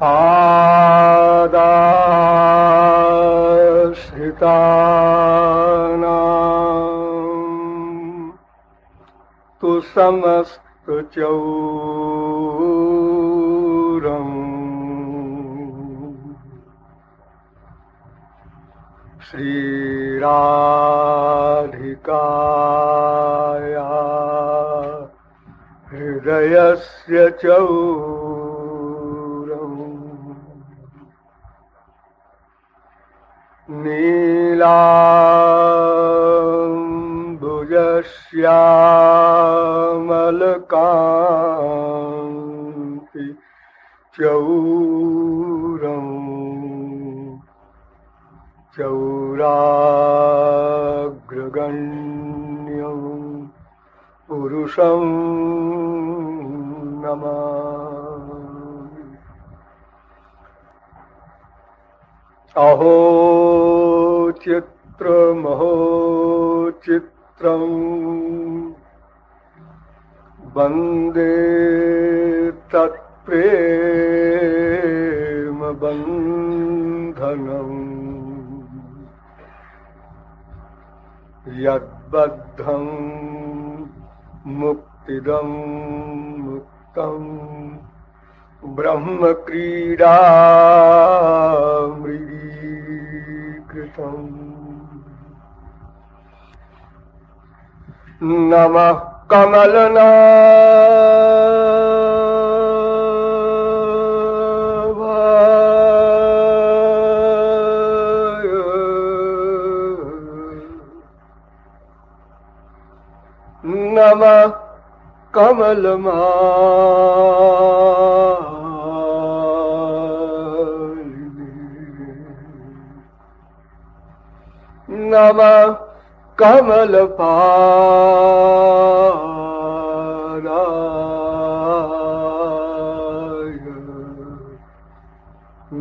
आदाश्रितानां तु समस्तचौरम् श्रीराधिकाया हृदयस्य चौरम् नीलाम्बुजश्यामलकान्ति चौरम् चौराग्रगण्यं पुरुषं नमामि। अहो चित्रमहो चित्रं वन्दे तत्प्रेम बन्धनम् यद्बद्धं मुक्तिदं मुक्तं ब्रह्मक्रीडामृगीकृतम् नमः कमलनाभाय नमः कमलमालिने नमः कमलपादाय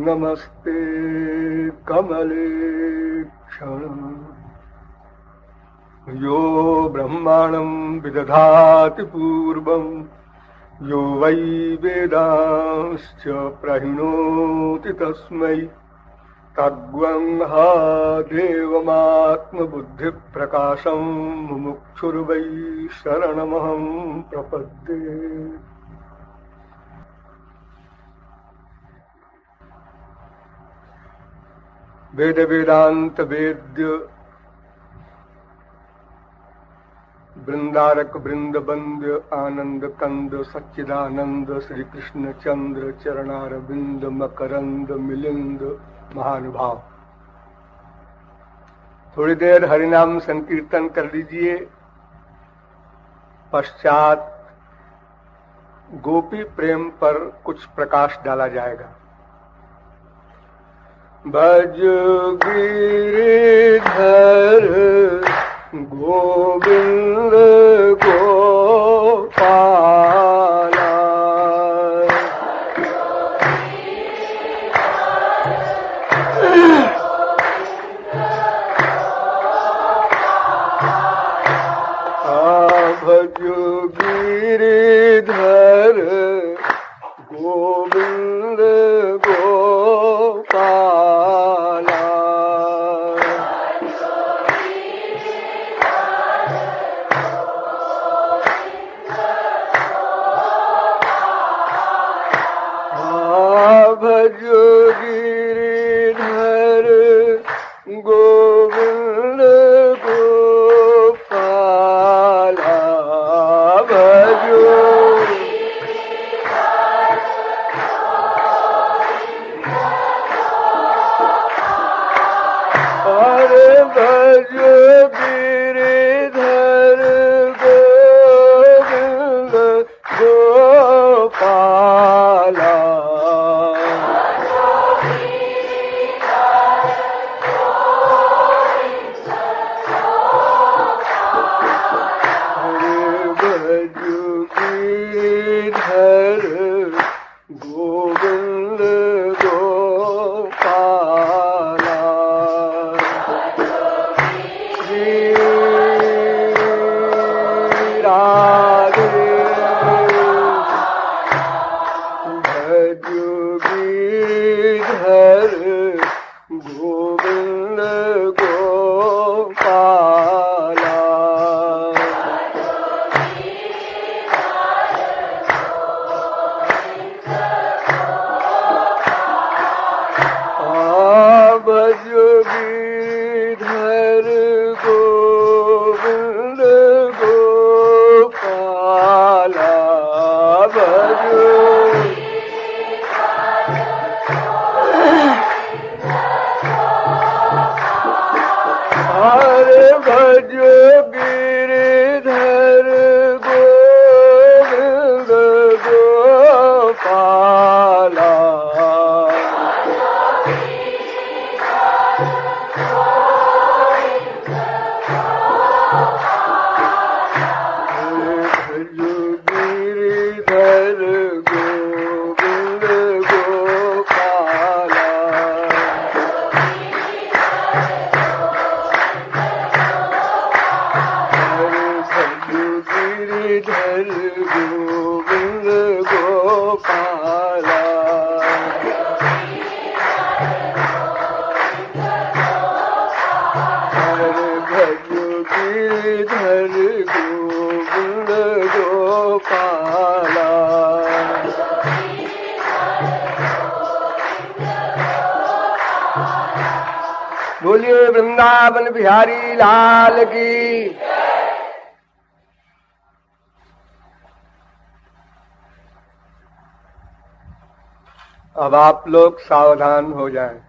नमस्ते कमलेक्षण यो ब्रह्माणं विदधाति पूर्वं यो वै वेदांश्च प्रहिणोति तस्मै तद्वंहा देवमात्मबुद्धिप्रकाशं मुमुक्षुर्वै शरणमहं प्रपद्ये। वेद वेदांत वेद्य वृंदारक वृंद बंद्य आनंद कंद सच्चिदानंद श्री कृष्ण चंद्र चरणारविंद मकरंद मिलिंद महानुभाव। थोड़ी देर हरिनाम संकीर्तन कर लीजिए, पश्चात गोपी प्रेम पर कुछ प्रकाश डाला जाएगा। भज गिरिधर गोविंद गोपाला भज गिरिधर गोविंद गोपाला भज गिरिधर गोविंद गोपाला भज अरे भज गिरिधर गोविंद गोपाला गोविंद गोपाला राधे भज भजो हरे भजो गिरिधर गोविंद गोपाला बोलिए वृंदावन बिहारी लाल की। अब आप लोग सावधान हो जाएं।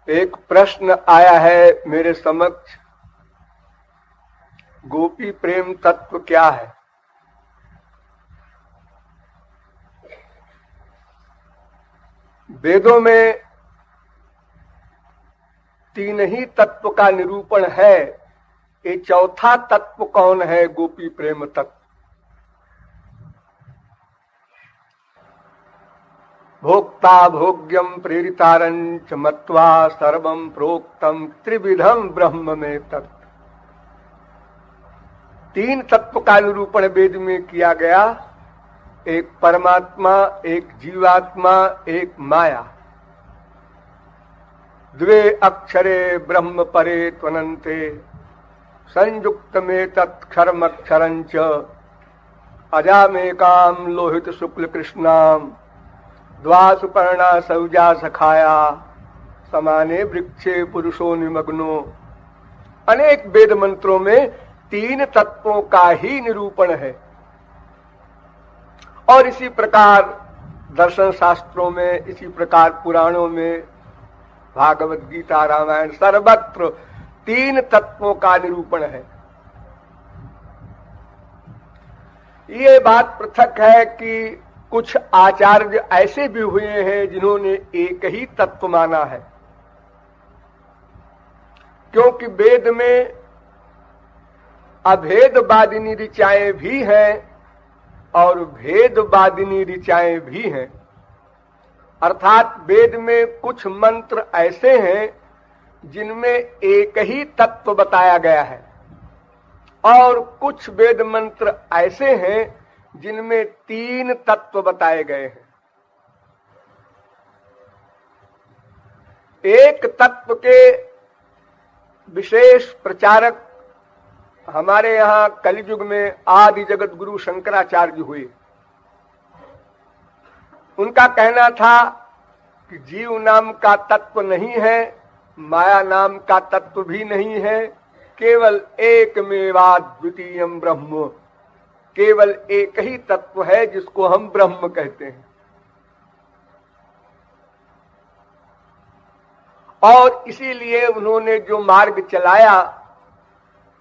एक प्रश्न आया है मेरे समक्ष, गोपी प्रेम तत्व क्या है? वेदों में तीन ही तत्व का निरूपण है, ये चौथा तत्व कौन है? गोपी प्रेम तत्व। भोक्ता भोग्यम प्रेरितारंच मत्वा सर्वं प्रोक्तम त्रिविधम ब्रह्म में तत्व। तीन तत्व का निरूपण वेद में किया गया, एक परमात्मा, एक जीवात्मा, एक माया। द्वे अक्षरे ब्रह्म परे त्वनन्ते संयुक्त में तत्क्षरमक्षरंच अजामेकाम लोहित शुक्ल कृष्णाम द्वासुपर्णा सौजा सखाया समाने वृक्षे पुरुषो निमग्नो। अनेक वेद मंत्रों में तीन तत्वों का ही निरूपण है और इसी प्रकार दर्शन शास्त्रों में, इसी प्रकार पुराणों में, भागवत गीता, रामायण, सर्वत्र तीन तत्वों का निरूपण है। ये बात पृथक है कि कुछ आचार्य ऐसे भी हुए हैं जिन्होंने एक ही तत्व माना है, क्योंकि वेद में अभेदवादिनी ऋचाएं भी हैं और भेदवादिनी ऋचाएं भी हैं। अर्थात वेद में कुछ मंत्र ऐसे हैं जिनमें एक ही तत्व बताया गया है और कुछ वेद मंत्र ऐसे हैं जिनमें तीन तत्व बताए गए हैं। एक तत्व के विशेष प्रचारक हमारे यहाँ कलियुग में आदि जगत गुरु शंकराचार्य हुए। उनका कहना था कि जीव नाम का तत्व नहीं है, माया नाम का तत्व भी नहीं है, केवल एकमेवाद्वितीयम ब्रह्म, केवल एक ही तत्व है जिसको हम ब्रह्म कहते हैं। और इसीलिए उन्होंने जो मार्ग चलाया,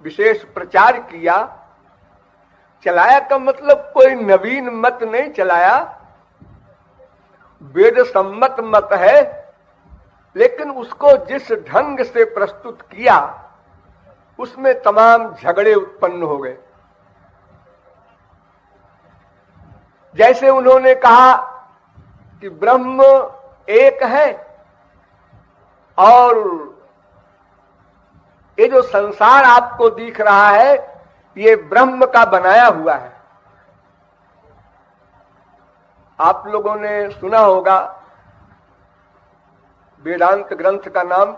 विशेष प्रचार किया, चलाया का मतलब कोई नवीन मत नहीं चलाया, वेद सम्मत मत है, लेकिन उसको जिस ढंग से प्रस्तुत किया उसमें तमाम झगड़े उत्पन्न हो गए। जैसे उन्होंने कहा कि ब्रह्म एक है और ये जो संसार आपको दिख रहा है ये ब्रह्म का बनाया हुआ है। आप लोगों ने सुना होगा वेदांत ग्रंथ का नाम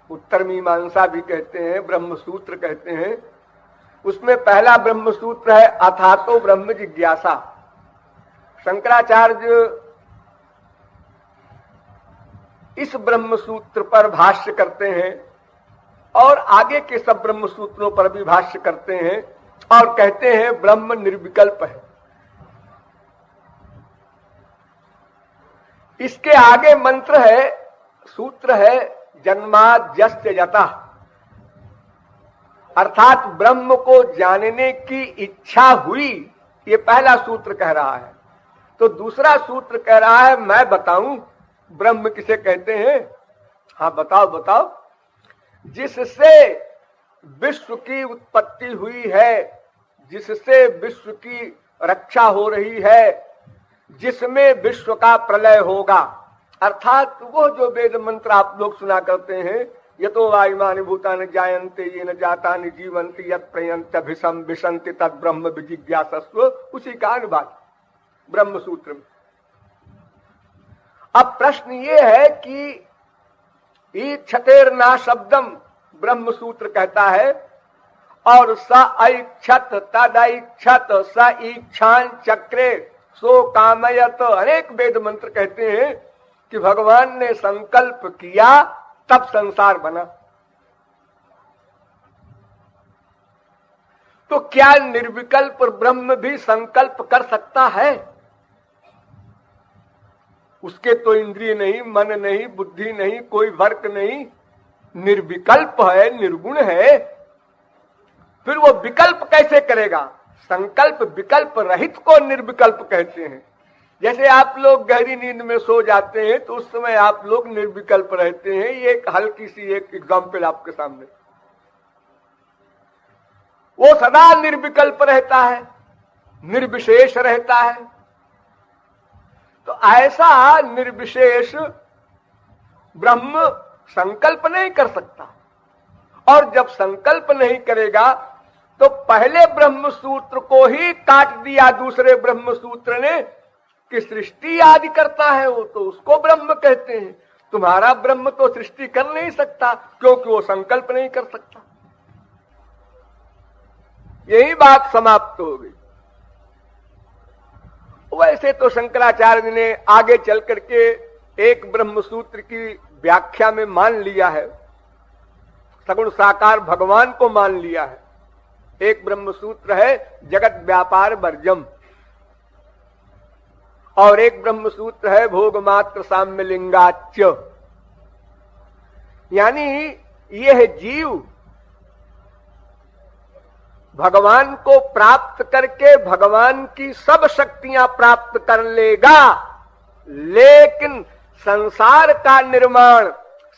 उत्तर मीमांसा भी कहते हैं, ब्रह्म सूत्र कहते हैं। उसमें पहला ब्रह्म सूत्र है अथातो ब्रह्म जिज्ञासा। शंकराचार्य इस ब्रह्म सूत्र पर भाष्य करते हैं और आगे के सब ब्रह्म सूत्रों पर भी भाष्य करते हैं और कहते हैं ब्रह्म निर्विकल्प है। इसके आगे मंत्र है, सूत्र है, जन्माद्यस्य यतः, अर्थात ब्रह्म को जानने की इच्छा हुई, ये पहला सूत्र कह रहा है। तो दूसरा सूत्र कह रहा है मैं बताऊं ब्रह्म किसे कहते हैं। हाँ बताओ बताओ। जिससे विश्व की उत्पत्ति हुई है, जिससे विश्व की रक्षा हो रही है, जिसमें विश्व का प्रलय होगा, अर्थात वो जो वेद मंत्र आप लोग सुना करते हैं, यतो वा इमानि भूतानि जायन्ते येन जातानि जीवन्ति यत् प्रयन्त्यभिसं विशन्ति तद् ब्रह्म विजिज्ञासस्व, उसी का अनुवाद ब्रह्म सूत्र में। अब प्रश्न ये है कि ईक्षतेर्ना शब्दम ब्रह्म सूत्र कहता है, और स ऐक्षत तदैक्षत स ईक्षान चक्रे सो कामयत, अनेक वेद मंत्र कहते हैं कि भगवान ने संकल्प किया तब संसार बना। तो क्या निर्विकल्प ब्रह्म भी संकल्प कर सकता है? उसके तो इंद्रिय नहीं, मन नहीं, बुद्धि नहीं, कोई वर्क नहीं, निर्विकल्प है, निर्गुण है, फिर वो विकल्प कैसे करेगा? संकल्प विकल्प रहित को निर्विकल्प कहते हैं। जैसे आप लोग गहरी नींद में सो जाते हैं तो उस समय आप लोग निर्विकल्प रहते हैं। ये एक हल्की सी एक एग्जाम्पल आपके सामने। वो सदा निर्विकल्प रहता है, निर्विशेष रहता है। तो ऐसा निर्विशेष ब्रह्म संकल्प नहीं कर सकता, और जब संकल्प नहीं करेगा तो पहले ब्रह्म सूत्र को ही काट दिया दूसरे ब्रह्म सूत्र ने कि सृष्टि आदि करता है, वो तो उसको ब्रह्म कहते हैं। तुम्हारा ब्रह्म तो सृष्टि कर नहीं सकता क्योंकि वो संकल्प नहीं कर सकता। यही बात समाप्त हो गई। वैसे तो शंकराचार्य ने आगे चल करके एक ब्रह्म सूत्र की व्याख्या में मान लिया है, सगुण साकार भगवान को मान लिया है। एक ब्रह्म सूत्र है जगत व्यापार वर्जम, और एक ब्रह्म सूत्र है भोग मात्र साम्य लिंगाच्य। यानी यह जीव भगवान को प्राप्त करके भगवान की सब शक्तियां प्राप्त कर लेगा, लेकिन संसार का निर्माण,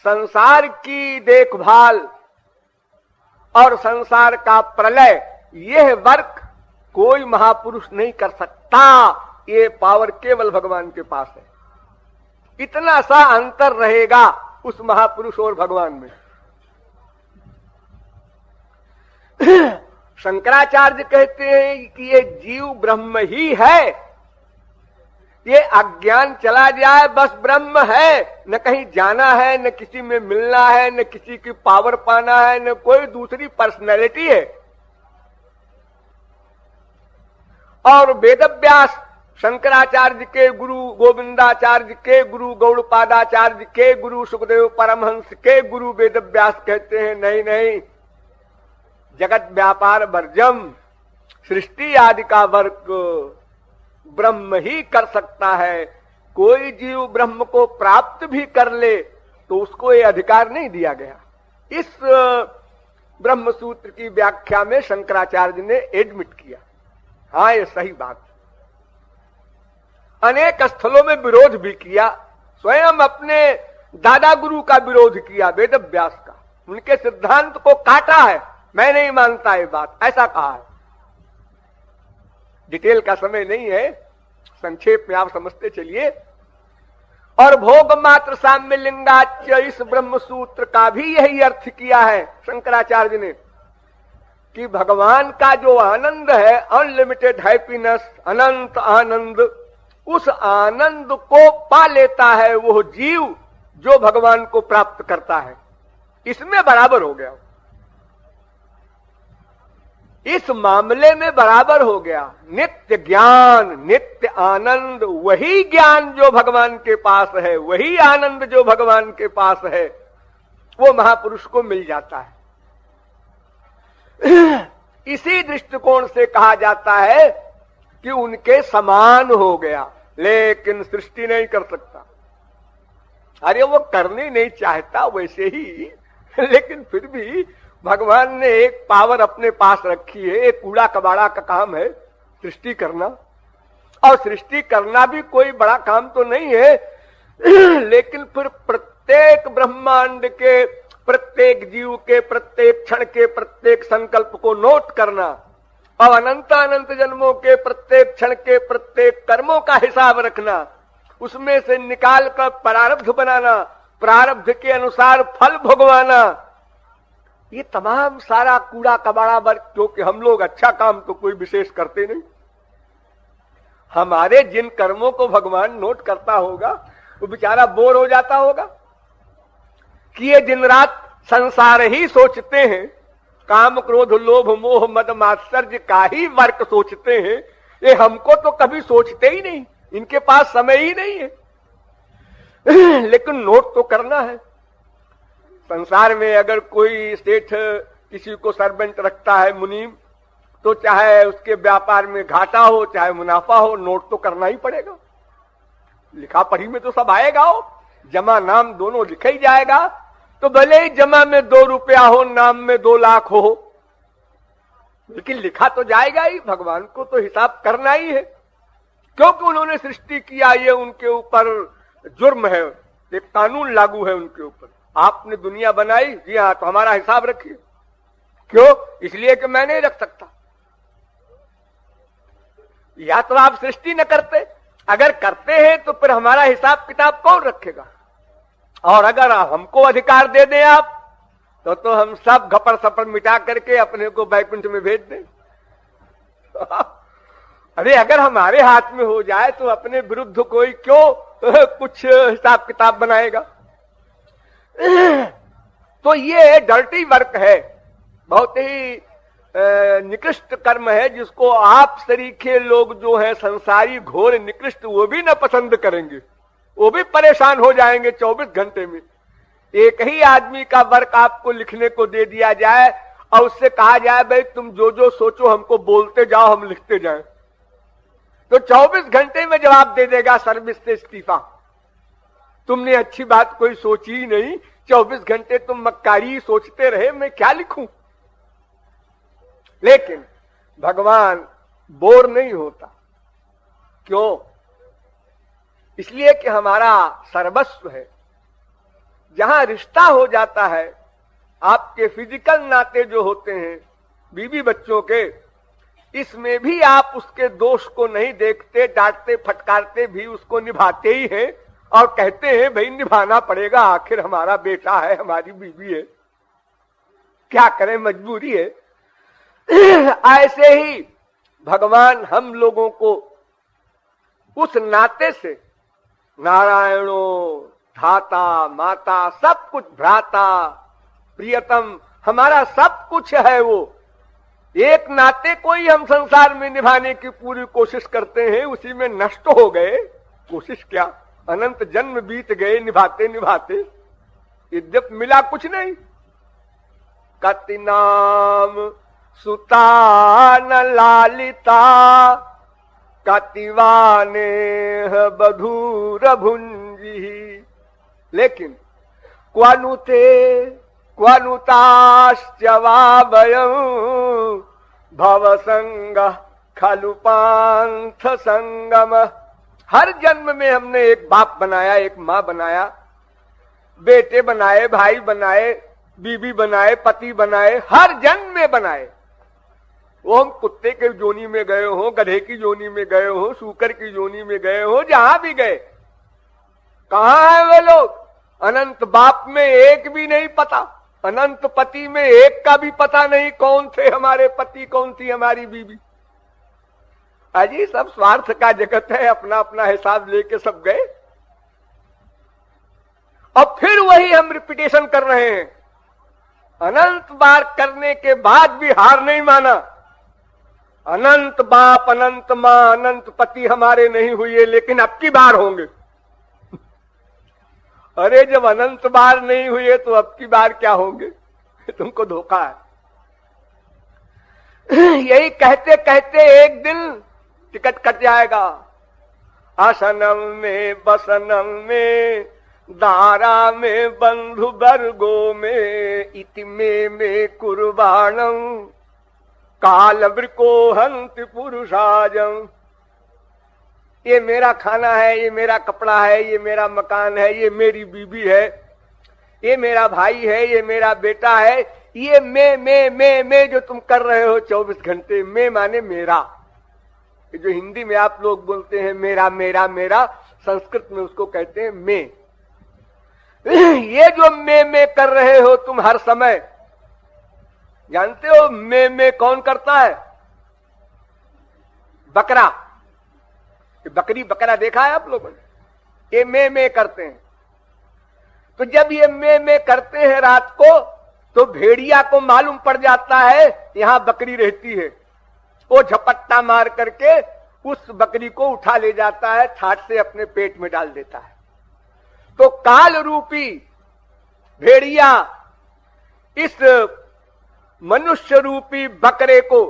संसार की देखभाल और संसार का प्रलय, यह वर्क कोई महापुरुष नहीं कर सकता। ये पावर केवल भगवान के पास है। इतना सा अंतर रहेगा उस महापुरुष और भगवान में। शंकराचार्य कहते हैं कि ये जीव ब्रह्म ही है। ये अज्ञान चला जाए बस ब्रह्म है, न कहीं जाना है, न किसी में मिलना है, न किसी की पावर पाना है, न कोई दूसरी पर्सनैलिटी है। और वेदव्यास शंकराचार्य के गुरु, गोविंदाचार्य के गुरु, गौड़पादाचार्य के गुरु, सुखदेव परमहंस के गुरु वेदव्यास कहते हैं नहीं नहीं, जगत व्यापार वर्जम, सृष्टि आदि का वर्क ब्रह्म ही कर सकता है। कोई जीव ब्रह्म को प्राप्त भी कर ले तो उसको ये अधिकार नहीं दिया गया। इस ब्रह्म सूत्र की व्याख्या में शंकराचार्य ने एडमिट किया, हाँ ये सही बात। अनेक स्थलों में विरोध भी किया, स्वयं अपने दादा गुरु का विरोध किया, वेदव्यास का, उनके सिद्धांत को काटा है। मैं नहीं मानता ये बात, ऐसा कहा है। डिटेल का समय नहीं है, संक्षेप में आप समझते चलिए। और भोग मात्र साम्य लिंगाच्य, इस ब्रह्म सूत्र का भी यही अर्थ किया है शंकराचार्य ने कि भगवान का जो आनंद है, अनलिमिटेड हैप्पीनेस, अनंत आनंद, उस आनंद को पा लेता है वो जीव जो भगवान को प्राप्त करता है। इसमें बराबर हो गया, इस मामले में बराबर हो गया। नित्य ज्ञान, नित्य आनंद, वही ज्ञान जो भगवान के पास है, वही आनंद जो भगवान के पास है, वो महापुरुष को मिल जाता है। इसी दृष्टिकोण से कहा जाता है कि उनके समान हो गया, लेकिन सृष्टि नहीं कर सकता। अरे वो करने नहीं चाहता वैसे ही, लेकिन फिर भी भगवान ने एक पावर अपने पास रखी है। एक कूड़ा कबाड़ा का काम है सृष्टि करना, और सृष्टि करना भी कोई बड़ा काम तो नहीं है, लेकिन फिर प्रत्येक ब्रह्मांड के, प्रत्येक जीव के, प्रत्येक क्षण के प्रत्येक संकल्प को नोट करना और अनंत अनंत जन्मों के प्रत्येक क्षण के प्रत्येक कर्मों का हिसाब रखना, उसमें से निकाल कर प्रारब्ध बनाना, प्रारब्ध के अनुसार फल भोगवाना, ये तमाम सारा कूड़ा कबाड़ा वर्ग, क्योंकि हम लोग अच्छा काम तो कोई विशेष करते नहीं। हमारे जिन कर्मों को भगवान नोट करता होगा वो बेचारा बोर हो जाता होगा कि ये दिन रात संसार ही सोचते हैं, काम क्रोध लोभ मोह मद मात्सर्य का ही वर्क सोचते हैं, ये हमको तो कभी सोचते ही नहीं, इनके पास समय ही नहीं है। लेकिन नोट तो करना है। संसार में अगर कोई सेठ किसी को सर्वेंट रखता है मुनीम, तो चाहे उसके व्यापार में घाटा हो चाहे मुनाफा हो, नोट तो करना ही पड़ेगा। लिखा पढ़ी में तो सब आएगा, हो जमा नाम दोनों लिखा ही जाएगा। तो भले ही जमा में 2 रुपया हो, नाम में 2 लाख हो, लेकिन लिखा तो जाएगा ही। भगवान को तो हिसाब करना ही है, क्योंकि उन्होंने सृष्टि किया, ये उनके ऊपर जुर्म है, एक कानून लागू है उनके ऊपर। आपने दुनिया बनाई, जी हाँ, तो हमारा हिसाब रखिए। क्यों? इसलिए कि मैं नहीं रख सकता। या तो आप सृष्टि न करते, अगर करते हैं तो फिर हमारा हिसाब किताब कौन रखेगा? और अगर हमको अधिकार दे दें आप, तो हम सब घपर सपर मिटा करके अपने को बैकुंठ में भेज दें। अरे अगर हमारे हाथ में हो जाए तो अपने विरुद्ध कोई क्यों कुछ हिसाब किताब बनाएगा? तो ये डर्टी वर्क है, बहुत ही निकृष्ट कर्म है, जिसको आप सरीखे लोग जो है संसारी घोर निकृष्ट, वो भी न पसंद करेंगे, वो भी परेशान हो जाएंगे। 24 घंटे में एक ही आदमी का वर्क आपको लिखने को दे दिया जाए और उससे कहा जाए भाई तुम जो जो सोचो हमको बोलते जाओ, हम लिखते जाएं, तो 24 घंटे में जवाब दे देगा सर्विस से इस्तीफा। तुमने अच्छी बात कोई सोची ही नहीं, 24 घंटे तुम मक्कारी सोचते रहे, मैं क्या लिखूं? लेकिन भगवान बोर नहीं होता। क्यों? इसलिए कि हमारा सर्वस्व है। जहां रिश्ता हो जाता है, आपके फिजिकल नाते जो होते हैं बीवी बच्चों के, इसमें भी आप उसके दोष को नहीं देखते, डांटते फटकारते भी उसको निभाते ही हैं और कहते हैं भाई निभाना पड़ेगा, आखिर हमारा बेटा है, हमारी बीवी है, क्या करें, मजबूरी है। ऐसे ही भगवान हम लोगों को उस नाते से नारायणो धाता माता सब कुछ, भ्राता प्रियतम, हमारा सब कुछ है। वो एक नाते को ही हम संसार में निभाने की पूरी कोशिश करते हैं, उसी में नष्ट हो गए। कोशिश क्या, अनंत जन्म बीत गए निभाते निभाते, यद्यप मिला कुछ नहीं। कति नाम सुता न लालिता, कतिवाने बधूर भुंजी, लेकिन क्वानुते क्वानुताश्च वावयं भव संग खलु पांथ संगम। हर जन्म में हमने एक बाप बनाया, एक माँ बनाया, बेटे बनाए, भाई बनाए, बीवी बनाए, पति बनाए, हर जन्म में बनाए। वो हम कुत्ते के जोनी में गए हो, गधे की जोनी में गए हो, सूकर की जोनी में गए हो, जहां भी गए, कहां है वे लोग? अनंत बाप में एक भी नहीं पता, अनंत पति में एक का भी पता नहीं कौन थे हमारे पति, कौन थी हमारी बीवी। अजी सब स्वार्थ का जगत है, अपना अपना हिसाब लेके सब गए, और फिर वही हम रिपीटेशन कर रहे हैं। अनंत बार करने के बाद भी हार नहीं माना। अनंत बाप, अनंत मां, अनंत पति हमारे नहीं हुए, लेकिन अब की बार होंगे। अरे जब अनंत बार नहीं हुए तो अब की बार क्या होंगे? तुमको धोखा है। यही कहते कहते एक दिन टिकट कट जाएगा। आसनम में बसनम में दारा में बंधु वर्गो में इतमे में कुर्बाणम काल वृको हंत पुरुषाजम। ये मेरा खाना है, ये मेरा कपड़ा है, ये मेरा मकान है, ये मेरी बीबी है, ये मेरा भाई है, ये मेरा बेटा है। ये मैं जो तुम कर रहे हो 24 घंटे, मैं माने मेरा। ये जो हिंदी में आप लोग बोलते हैं मेरा मेरा मेरा, संस्कृत में उसको कहते हैं मैं। ये जो मैं कर रहे हो तुम हर समय, जानते हो मैं कौन करता है? बकरा। बकरी बकरा देखा है आप लोगों ने? ये मैं करते हैं। तो जब ये मैं करते हैं रात को, तो भेड़िया को मालूम पड़ जाता है यहां बकरी रहती है। वो झपट्टा मार करके उस बकरी को उठा ले जाता है, ठाट से अपने पेट में डाल देता है। तो काल रूपी भेड़िया इस मनुष्य रूपी बकरे को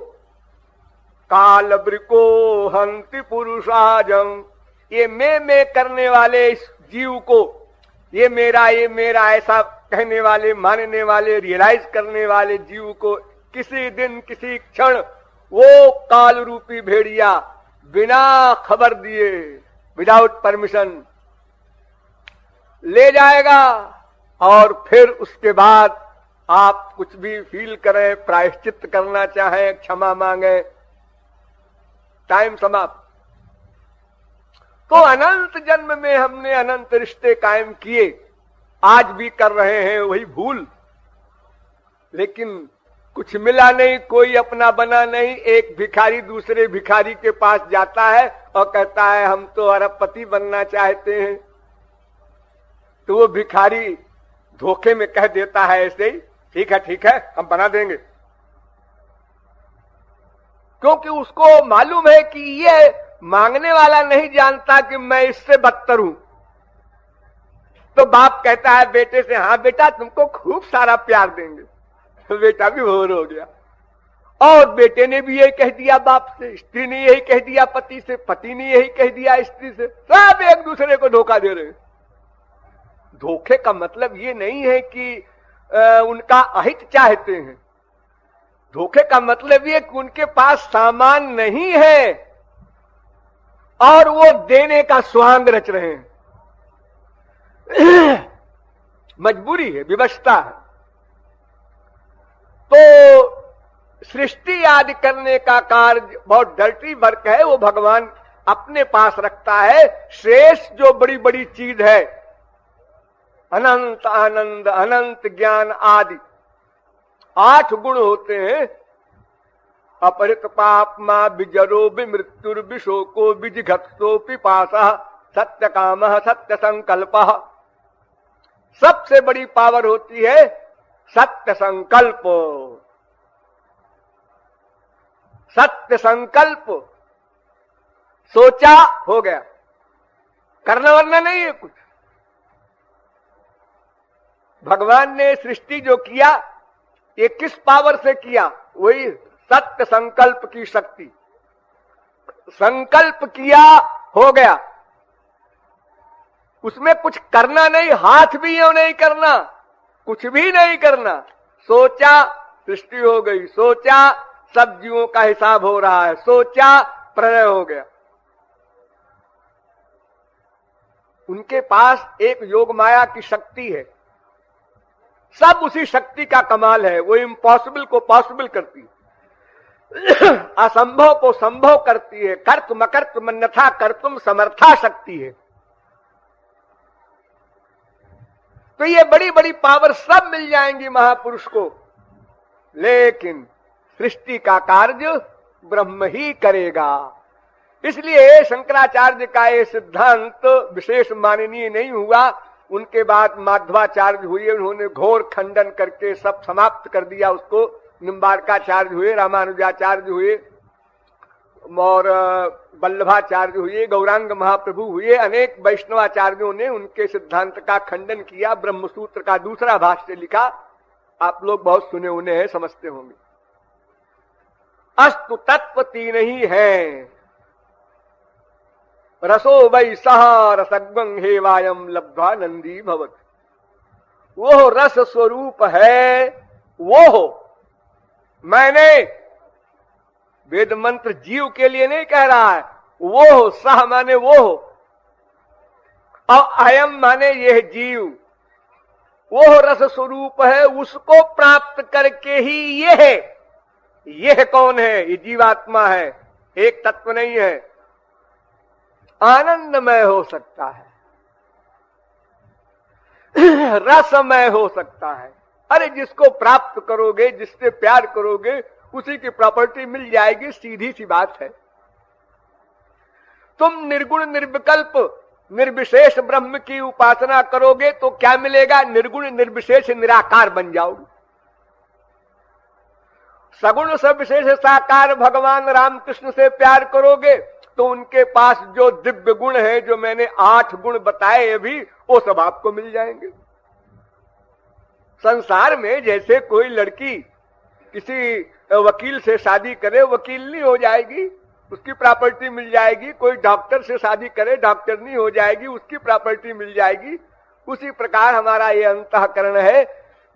काल वृको हंति पुरुषाजम, ये मैं करने वाले इस जीव को, ये मेरा ऐसा कहने वाले, मानने वाले, रियलाइज करने वाले जीव को किसी दिन किसी क्षण वो काल रूपी भेड़िया बिना खबर दिए, विदाउट परमिशन ले जाएगा। और फिर उसके बाद आप कुछ भी फील करें, प्रायश्चित करना चाहें, क्षमा मांगे, टाइम समाप्त। तो अनंत जन्म में हमने अनंत रिश्ते कायम किए, आज भी कर रहे हैं वही भूल, लेकिन कुछ मिला नहीं, कोई अपना बना नहीं। एक भिखारी दूसरे भिखारी के पास जाता है और कहता है हम तो अरबपति बनना चाहते हैं। तो वो भिखारी धोखे में कह देता है ऐसे ही, ठीक है हम बना देंगे, क्योंकि उसको मालूम है कि ये मांगने वाला नहीं जानता कि मैं इससे बदतर हूं। तो बाप कहता है बेटे से, हाँ बेटा तुमको खूब सारा प्यार देंगे। तो बेटा भी भोर हो गया, और बेटे ने भी यही कह दिया बाप से, स्त्री ने यही कह दिया पति से, पति ने यही कह दिया स्त्री से। सब एक दूसरे को धोखा दे रहे हैं। धोखे का मतलब ये नहीं है कि उनका अहित चाहते हैं। धोखे का मतलब ये कि उनके पास सामान नहीं है और वो देने का स्वांग रच रहे हैं। मजबूरी है, विवशता है। तो सृष्टि आदि करने का कार्य बहुत डर्टी वर्क है, वो भगवान अपने पास रखता है। श्रेष्ठ जो बड़ी बड़ी चीज है, अनंत आनंद, अनंत ज्ञान आदि 8 गुण होते हैं। अपहृत पापमा विजरो विमृत्युर विशोको विजिघत्सो पिपासा सत्य काम सत्य संकल्प। सबसे बड़ी पावर होती है सत्य संकल्प। सत्य संकल्प, सोचा हो गया, करना वरना नहीं है कुछ। भगवान ने सृष्टि जो किया, ये किस पावर से किया? वही सत्य संकल्प की शक्ति। संकल्प किया हो गया, उसमें कुछ करना नहीं, हाथ भी यूं नहीं करना, कुछ भी नहीं करना। सोचा सृष्टि हो गई, सोचा सब जीवों का हिसाब हो रहा है, सोचा प्रलय हो गया। उनके पास एक योग माया की शक्ति है, सब उसी शक्ति का कमाल है। वो इम्पॉसिबल को पॉसिबल करती है, असंभव को संभव करती है, कर्तुम अकर्तुम अन्यथा कर्तुम समर्था शक्ति है। तो ये बड़ी बड़ी पावर सब मिल जाएंगी महापुरुष को, लेकिन सृष्टि का कार्य ब्रह्म ही करेगा। इसलिए शंकराचार्य का ये सिद्धांत विशेष माननीय नहीं हुआ। उनके बाद माधवाचार्य हुए, उन्होंने घोर खंडन करके सब समाप्त कर दिया उसको। निम्बारकाचार्य हुए, रामानुजाचार्य हुए, और वल्लभाचार्य हुए, गौरांग महाप्रभु हुए, अनेक वैष्णवाचार्यों ने उनके सिद्धांत का खंडन किया। ब्रह्मसूत्र का दूसरा भाष्य लिखा, आप लोग बहुत सुने उन्हें हैं, समझते होंगे। अस्तु तत्व तीन ही है। रसो वै सह रसग्वं हेवायम लब्ध्वा नंदी भवत। वो रस स्वरूप है, वो हो। मैंने वेद मंत्र जीव के लिए नहीं कह रहा है, वो हो। सह माने वो हो, और अयम माने यह जीव। वो रस स्वरूप है, उसको प्राप्त करके ही ये है। यह कौन है? ये जीवात्मा है, एक तत्व नहीं है। आनंदमय हो सकता है, रसमय हो सकता है। अरे जिसको प्राप्त करोगे, जिससे प्यार करोगे, उसी की प्रॉपर्टी मिल जाएगी, सीधी सी बात है। तुम निर्गुण निर्विकल्प निर्विशेष ब्रह्म की उपासना करोगे तो क्या मिलेगा? निर्गुण निर्विशेष निराकार बन जाओगे। सगुण सविशेष साकार भगवान रामकृष्ण से प्यार करोगे तो उनके पास जो दिव्य गुण है, जो मैंने 8 गुण बताए अभी, वो सब आपको मिल जाएंगे। संसार में जैसे कोई लड़की किसी वकील से शादी करे, वकील नहीं हो जाएगी, उसकी प्रॉपर्टी मिल जाएगी। कोई डॉक्टर से शादी करे, डॉक्टर नहीं हो जाएगी, उसकी प्रॉपर्टी मिल जाएगी। उसी प्रकार हमारा ये अंतःकरण है,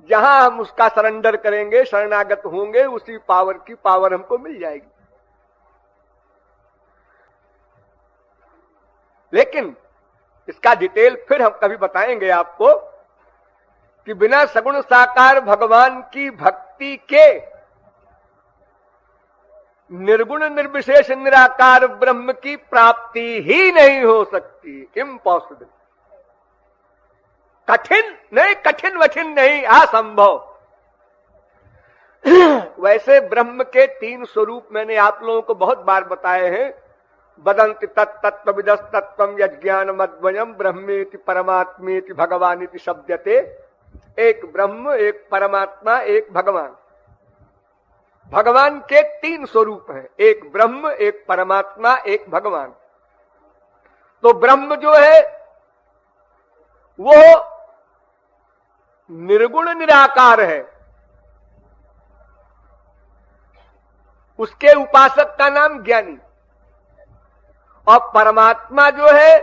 जहां हम उसका सरेंडर करेंगे, शरणागत होंगे, उसी पावर की पावर हमको मिल जाएगी। लेकिन इसका डिटेल फिर हम कभी बताएंगे आपको कि बिना सगुण साकार भगवान की भक्ति के निर्गुण निर्विशेष निराकार ब्रह्म की प्राप्ति ही नहीं हो सकती। इम्पॉसिबल। कठिन नहीं, कठिन वठिन नहीं, असंभव। वैसे ब्रह्म के 3 स्वरूप मैंने आप लोगों को बहुत बार बताए हैं। वदन्ति तत्तत्त्वविदस् तत्त्वं यज्ञानमद्वयम् ब्रह्मेति परमात्मेति भगवानिति शब्दते। एक ब्रह्म, एक परमात्मा, एक भगवान। भगवान के 3 स्वरूप हैं, एक ब्रह्म, एक परमात्मा, एक भगवान। तो ब्रह्म जो है वो निर्गुण निराकार है, उसके उपासक का नाम ज्ञानी। और परमात्मा जो है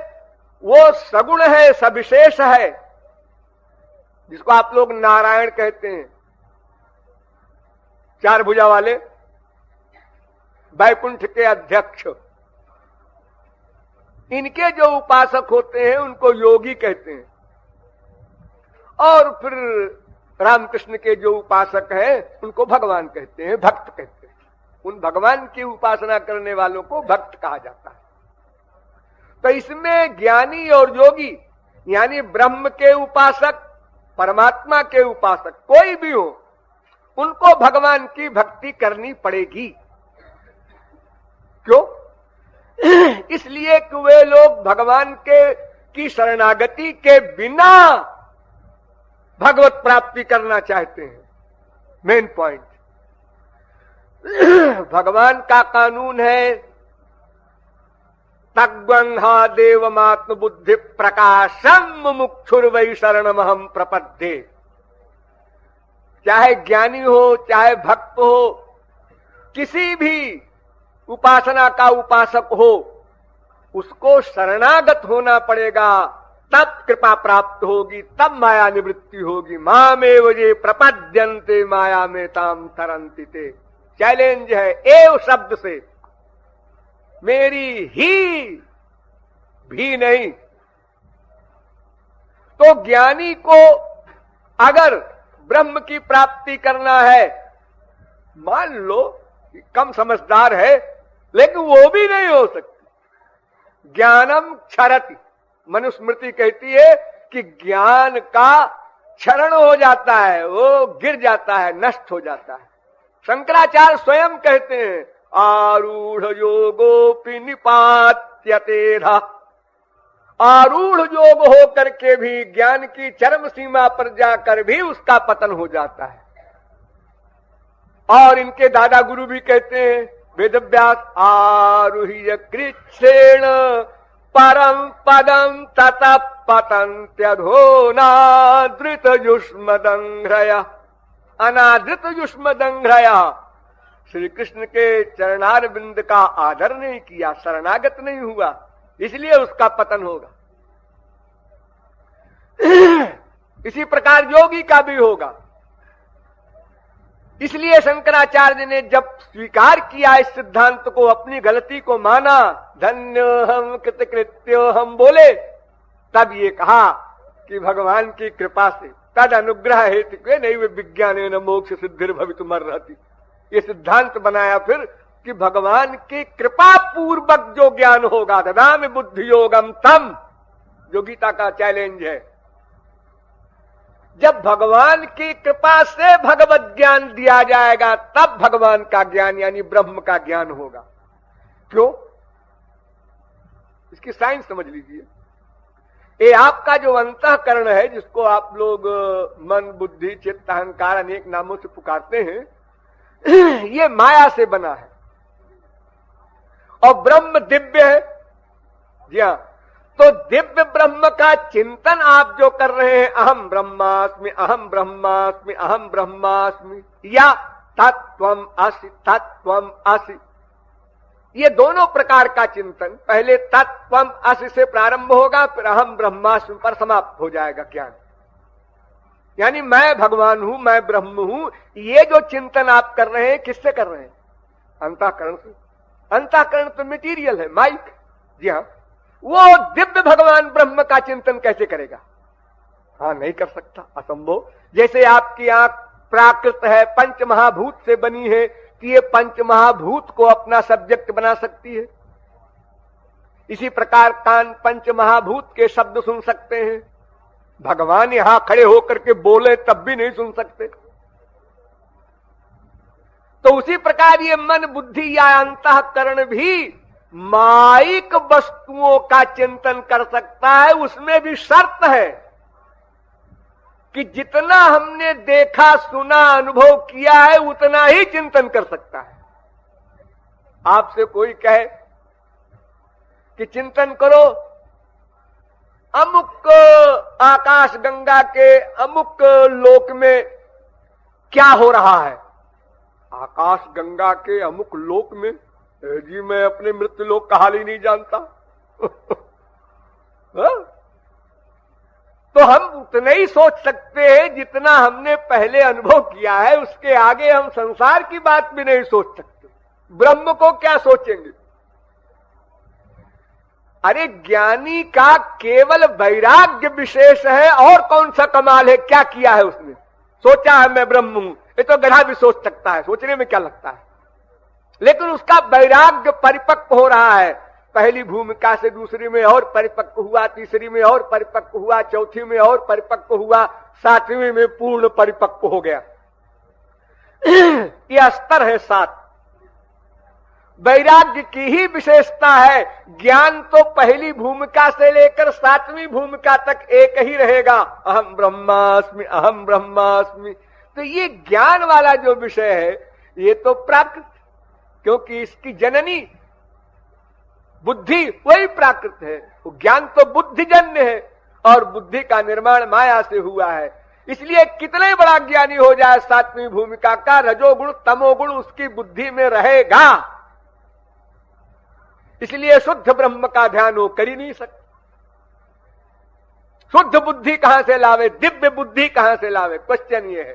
वो सगुण है, सविशेष है, जिसको आप लोग नारायण कहते हैं। 4 भुजा वाले, वैकुंठ के अध्यक्ष। इनके जो उपासक होते हैं उनको योगी कहते हैं। और फिर रामकृष्ण के जो उपासक हैं उनको भगवान कहते हैं, भक्त कहते हैं। उन भगवान की उपासना करने वालों को भक्त कहा जाता है। तो इसमें ज्ञानी और योगी, यानी ब्रह्म के उपासक, परमात्मा के उपासक कोई भी हो, उनको भगवान की भक्ति करनी पड़ेगी। क्यों? इसलिए कि वे लोग भगवान की शरणागति के बिना भगवत प्राप्ति करना चाहते हैं। Main point. भगवान का कानून है तग्वंहा देवमात्म बुद्धि प्रकाशम मुमुक्षुर्वै शरणमहं प्रपद्ये। चाहे ज्ञानी हो, चाहे भक्त हो, किसी भी उपासना का उपासक हो, उसको शरणागत होना पड़ेगा, तब कृपा प्राप्त होगी, तब माया निवृत्ति होगी। मामेव ये प्रपद्यन्ते माया में ताम तरन्ति ते। चैलेंज है एव शब्द से, मेरी ही भी नहीं। तो ज्ञानी को अगर ब्रह्म की प्राप्ति करना है, मान लो कम समझदार है, लेकिन वो भी नहीं हो सकती। ज्ञानम क्षरति, मनुस्मृति कहती है कि ज्ञान का क्षरण हो जाता है, वो गिर जाता है, नष्ट हो जाता है। शंकराचार्य स्वयं कहते हैं आरूढ़ योगोपि निपात्यतेधा। आरूढ़ योग हो करके भी, ज्ञान की चरम सीमा पर जाकर भी उसका पतन हो जाता है। और इनके दादा गुरु भी कहते हैं वेदव्यास, आरुह्य कृच्छ्रेण परम पदम ततः पतन्त्यधो नादृत युष्मदंघ्रय। अनादृत युष्मदंघ्रय, श्री कृष्ण के चरणार बिंद का आदर नहीं किया, शरणागत नहीं हुआ, इसलिए उसका पतन होगा। इसी प्रकार योगी का भी होगा। इसलिए शंकराचार्य ने जब स्वीकार किया इस सिद्धांत को, अपनी गलती को माना, धन्य हम कृतकृत्यो हम बोले, तब ये कहा कि भगवान की कृपा से तद अनुग्रह हेतु के नहीं वे विज्ञान न मोक्ष सिद्धिर भवितुमर रहती। ये सिद्धांत बनाया फिर कि भगवान की कृपा पूर्वक जो ज्ञान होगा, ददामि बुद्धि योगम तम, जो गीता का चैलेंज है। जब भगवान की कृपा से भगवत ज्ञान दिया जाएगा, तब भगवान का ज्ञान यानी ब्रह्म का ज्ञान होगा। क्यों? इसकी साइंस समझ लीजिए। ये आपका जो अंतःकरण है, जिसको आप लोग मन, बुद्धि, चित्त, अहंकार अनेक नामों से पुकारते हैं, ये माया से बना है और ब्रह्म दिव्य है। जी हाँ, तो दिव्य ब्रह्म का चिंतन आप जो कर रहे हैं, अहम ब्रह्मास्मि, अहम ब्रह्मास्मि, अहम ब्रह्मास्मि, या तत्त्वम असि, तत्त्वम असि, ये दोनों प्रकार का चिंतन पहले तत्त्वम असि से प्रारंभ होगा, फिर अहम ब्रह्मास्मि पर समाप्त हो जाएगा ज्ञान। यानी मैं भगवान हूं, मैं ब्रह्म हूं, ये जो चिंतन आप कर रहे हैं, किससे कर रहे हैं? अंतःकरण से। अंतःकरण तो मटीरियल है, माइक। जी हाँ, वो दिव्य भगवान ब्रह्म का चिंतन कैसे करेगा? हाँ, नहीं कर सकता, असंभव। जैसे आपकी आंख प्राकृत है, पंच महाभूत से बनी है, कि ये पंच महाभूत को अपना सब्जेक्ट बना सकती है। इसी प्रकार कान पंच महाभूत के शब्द सुन सकते हैं, भगवान यहां खड़े होकर के बोले तब भी नहीं सुन सकते। तो उसी प्रकार ये मन, बुद्धि या अंतःकरण भी माइक वस्तुओं का चिंतन कर सकता है। उसमें भी शर्त है कि जितना हमने देखा, सुना, अनुभव किया है, उतना ही चिंतन कर सकता है। आपसे कोई कहे कि चिंतन करो अमुक आकाश गंगा के अमुक लोक में क्या हो रहा है, आकाश गंगा के अमुक लोक में, जी मैं अपने मृत्यु लोक का हाल ही नहीं जानता। तो हम उतना ही सोच सकते हैं जितना हमने पहले अनुभव किया है, उसके आगे हम संसार की बात भी नहीं सोच सकते। ब्रह्म को क्या सोचेंगे? अरे ज्ञानी का केवल वैराग्य विशेष है, और कौन सा कमाल है? क्या किया है उसने? सोचा है मैं ब्रह्म हूं, ये तो गधा भी सोच सकता है, सोचने में क्या लगता है। लेकिन उसका वैराग्य परिपक्व हो रहा है, पहली भूमिका से दूसरी में और परिपक्व हुआ, तीसरी में और परिपक्व हुआ, चौथी में और परिपक्व हुआ, सातवीं में पूर्ण परिपक्व हो गया। यह स्तर है 7। वैराग्य की ही विशेषता है। ज्ञान तो पहली भूमिका से लेकर 7वीं भूमिका तक एक ही रहेगा, अहम ब्रह्मास्मि, अहम ब्रह्मास्मि। तो ये ज्ञान वाला जो विषय है, ये तो प्राकृत, क्योंकि इसकी जननी बुद्धि वही प्राकृत है। ज्ञान तो बुद्धिजन्य है और बुद्धि का निर्माण माया से हुआ है। इसलिए कितना ही बड़ा ज्ञानी हो जाए 7वीं भूमिका का, रजोगुण तमोगुण उसकी बुद्धि में रहेगा। इसलिए शुद्ध ब्रह्म का ध्यान वो कर ही नहीं सकता। शुद्ध बुद्धि कहां से लावे, दिव्य बुद्धि कहां से लावे, क्वेश्चन ये है।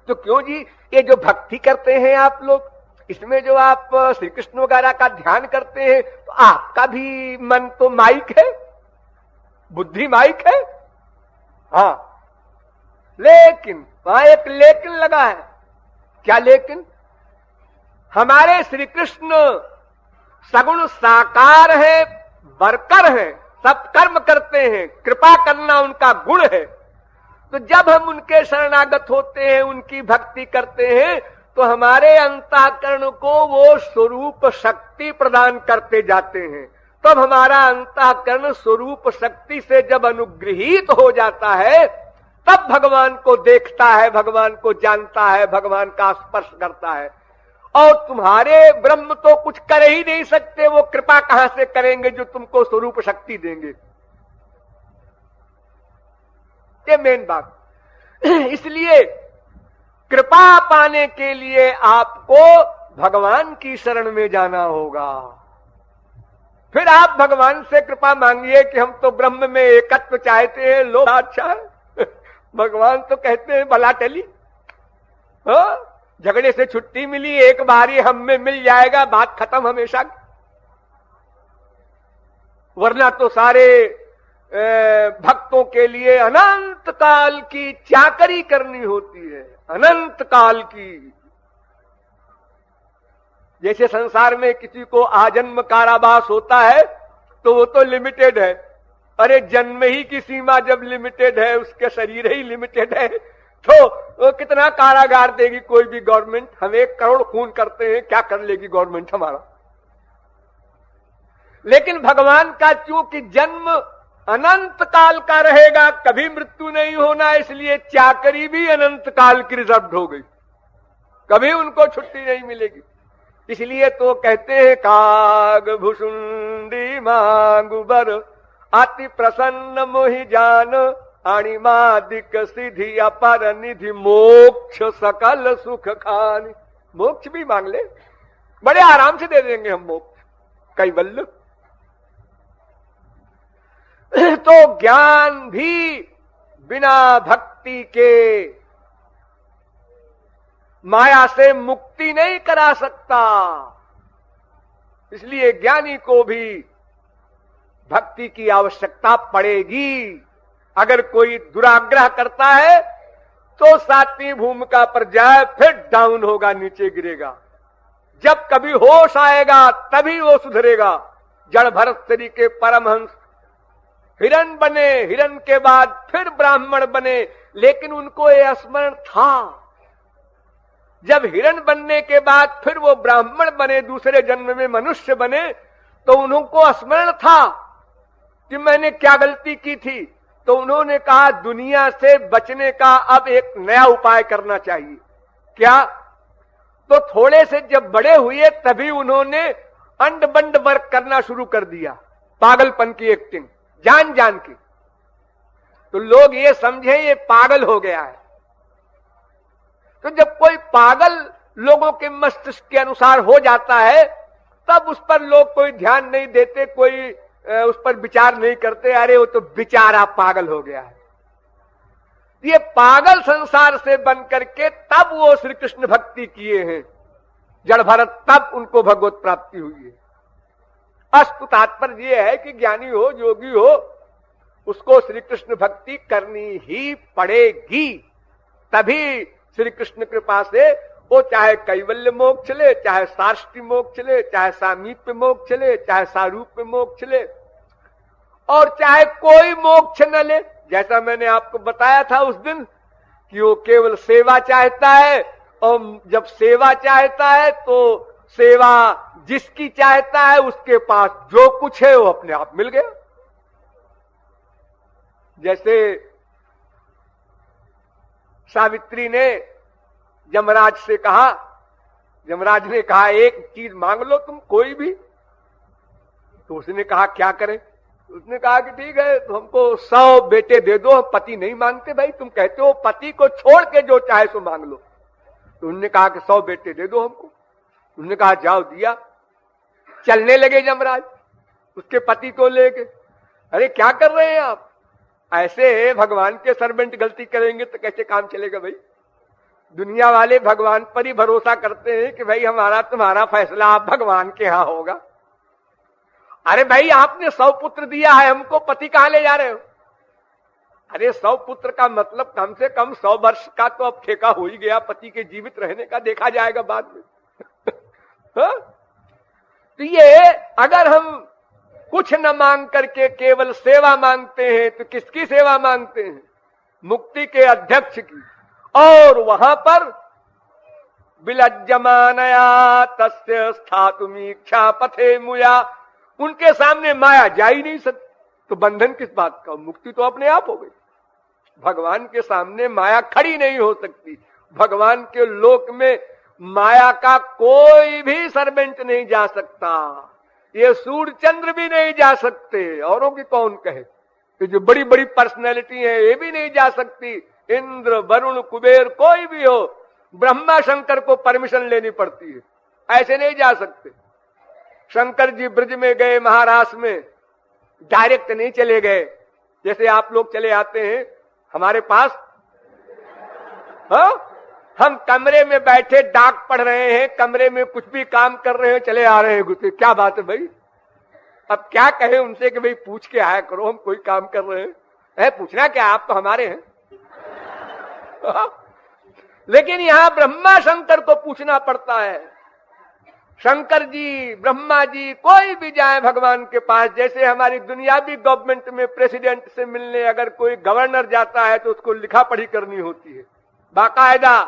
तो क्यों जी, ये जो भक्ति करते हैं आप लोग, इसमें जो आप श्री कृष्ण वगैरह का ध्यान करते हैं, तो आपका भी मन तो माइक है, बुद्धि माइक है। हाँ, लेकिन वहां एक लेकिन लगा है। क्या लेकिन? हमारे श्री कृष्ण सगुण साकार है, बरकर है, सब कर्म करते हैं, कृपा करना उनका गुण है। तो जब हम उनके शरणागत होते हैं, उनकी भक्ति करते हैं, तो हमारे अंतःकरण को वो स्वरूप शक्ति प्रदान करते जाते हैं। तब हमारा अंतःकरण स्वरूप शक्ति से जब अनुग्रहित हो जाता है, तब भगवान को देखता है, भगवान को जानता है, भगवान का स्पर्श करता है। और तुम्हारे ब्रह्म तो कुछ कर ही नहीं सकते, वो कृपा कहां से करेंगे जो तुमको स्वरूप शक्ति देंगे। ये मेन बात। इसलिए कृपा पाने के लिए आपको भगवान की शरण में जाना होगा। फिर आप भगवान से कृपा मांगिए कि हम तो ब्रह्म में एकत्व चाहते हैं। लो अच्छा है। भगवान तो कहते हैं भला टली, झगड़े से छुट्टी मिली, एक बारी हम में मिल जाएगा, बात खत्म हमेशा की। वरना तो सारे भक्तों के लिए अनंत काल की चाकरी करनी होती है, अनंत काल की। जैसे संसार में किसी को आजन्म कारावास होता है तो वो तो लिमिटेड है। अरे जन्म ही की सीमा जब लिमिटेड है, उसके शरीर ही लिमिटेड है, तो कितना कारागार देगी कोई भी गवर्नमेंट। हम 1 करोड़ खून करते हैं, क्या कर लेगी गवर्नमेंट हमारा। लेकिन भगवान का चूंकि जन्म अनंत काल का रहेगा, कभी मृत्यु नहीं होना, इसलिए चाकरी भी अनंत काल की रिजर्व हो गई, कभी उनको छुट्टी नहीं मिलेगी। इसलिए तो कहते हैं काग भुसुंडी मांगु बर, अति प्रसन्न मोहि जान, अणिमादिक सिद्धि अपर निधि, मोक्ष सकल सुख खानी। मोक्ष भी मांग ले, बड़े आराम से दे देंगे हम मोक्ष, कैवल्य। तो ज्ञान भी बिना भक्ति के माया से मुक्ति नहीं करा सकता। इसलिए ज्ञानी को भी भक्ति की आवश्यकता पड़ेगी। अगर कोई दुराग्रह करता है तो 7वीं भूमिका पर जाए, फिर डाउन होगा, नीचे गिरेगा। जब कभी होश आएगा तभी वो सुधरेगा। जड़ भरत तरीके परमहंस हिरण बने, हिरण के बाद फिर ब्राह्मण बने, लेकिन उनको यह स्मरण था। जब हिरण बनने के बाद फिर वो ब्राह्मण बने, दूसरे जन्म में मनुष्य बने, तो उनको स्मरण था कि मैंने क्या गलती की थी। तो उन्होंने कहा दुनिया से बचने का अब एक नया उपाय करना चाहिए। क्या? तो थोड़े से जब बड़े हुए तभी उन्होंने अंड बंड वर्क करना शुरू कर दिया, पागलपन की एक्टिंग, जान जान की। तो लोग ये समझे ये पागल हो गया है। तो जब कोई पागल लोगों के मस्तिष्क के अनुसार हो जाता है, तब उस पर लोग कोई ध्यान नहीं देते, कोई उस पर विचार नहीं करते। अरे वो तो बेचारा पागल हो गया है। ये पागल संसार से बन करके तब वो श्री कृष्ण भक्ति किए हैं, जड़ भरत, तब उनको भगवत प्राप्ति हुई है। अस्तु तात्पर्य ये है कि ज्ञानी हो, योगी हो, उसको श्री कृष्ण भक्ति करनी ही पड़ेगी। तभी श्री कृष्ण कृपा से वो चाहे कैवल्य मोक्ष ले, चाहे साष्टी मोक्ष ले, चाहे सामीप्य मोक्ष ले, चाहे सारूप्य मोक्ष ले, और चाहे कोई मोक्ष न ले। जैसा मैंने आपको बताया था उस दिन कि वो केवल सेवा चाहता है, और जब सेवा चाहता है तो सेवा जिसकी चाहता है उसके पास जो कुछ है वो अपने आप मिल गया। जैसे सावित्री ने यमराज से कहा, यमराज ने कहा एक चीज मांग लो तुम कोई भी। तो उसने कहा क्या करें? उसने कहा कि ठीक है तो हमको 100 बेटे दे दो, हम पति नहीं मांगते। भाई तुम कहते हो पति को छोड़ के जो चाहे सो मांग लो। तो उन्होंने कहा कि 100 बेटे दे दो हमको। उन्होंने कहा जाओ, दिया। चलने लगे यमराज उसके पति को लेके। अरे क्या कर रहे हैं आप? ऐसे भगवान के सर्वेंट गलती करेंगे तो कैसे काम चलेगा भाई? दुनिया वाले भगवान पर ही भरोसा करते हैं कि भाई हमारा तुम्हारा फैसला आप भगवान के यहां होगा। अरे भाई आपने 100 पुत्र दिया है हमको, पति कहां ले जा रहे हो? अरे 100 पुत्र का मतलब कम से कम 100 वर्ष का तो अब ठेका हो ही गया, पति के जीवित रहने का देखा जाएगा बाद में। तो ये अगर हम कुछ न मांग करके केवल सेवा मांगते हैं तो किसकी सेवा मांगते हैं? मुक्ति के अध्यक्ष की। और वहां पर विलज्जमानया तस्य स्थातुमीक्षा पथे मुया, उनके सामने माया जा ही नहीं सकती। तो बंधन किस बात का? मुक्ति तो अपने आप हो गई। भगवान के सामने माया खड़ी नहीं हो सकती। भगवान के लोक में माया का कोई भी सर्वेंट नहीं जा सकता। ये सूर्य चंद्र भी नहीं जा सकते, औरों की कौन कहे। ये जो बड़ी बड़ी पर्सनैलिटी है ये भी नहीं जा सकती। इंद्र, वरुण, कुबेर कोई भी हो, ब्रह्मा शंकर को परमिशन लेनी पड़ती है। ऐसे नहीं जा सकते। शंकर जी ब्रज में गए, महाराष्ट्र में, डायरेक्ट नहीं चले गए जैसे आप लोग चले आते हैं हमारे पास। हाँ, हम कमरे में बैठे डाक पढ़ रहे हैं, कमरे में कुछ भी काम कर रहे हैं, चले आ रहे हैं गुस्से। क्या बात है भाई? अब क्या कहें उनसे कि भाई पूछ के आया करो, हम कोई काम कर रहे हैं। पूछना क्या, आप तो हमारे हैं। लेकिन यहां ब्रह्मा शंकर को पूछना पड़ता है। शंकर जी, ब्रह्मा जी, कोई भी जाए भगवान के पास। जैसे हमारी दुनियावी गवर्नमेंट में प्रेसिडेंट से मिलने अगर कोई गवर्नर जाता है तो उसको लिखा पढ़ी करनी होती है बाकायदा।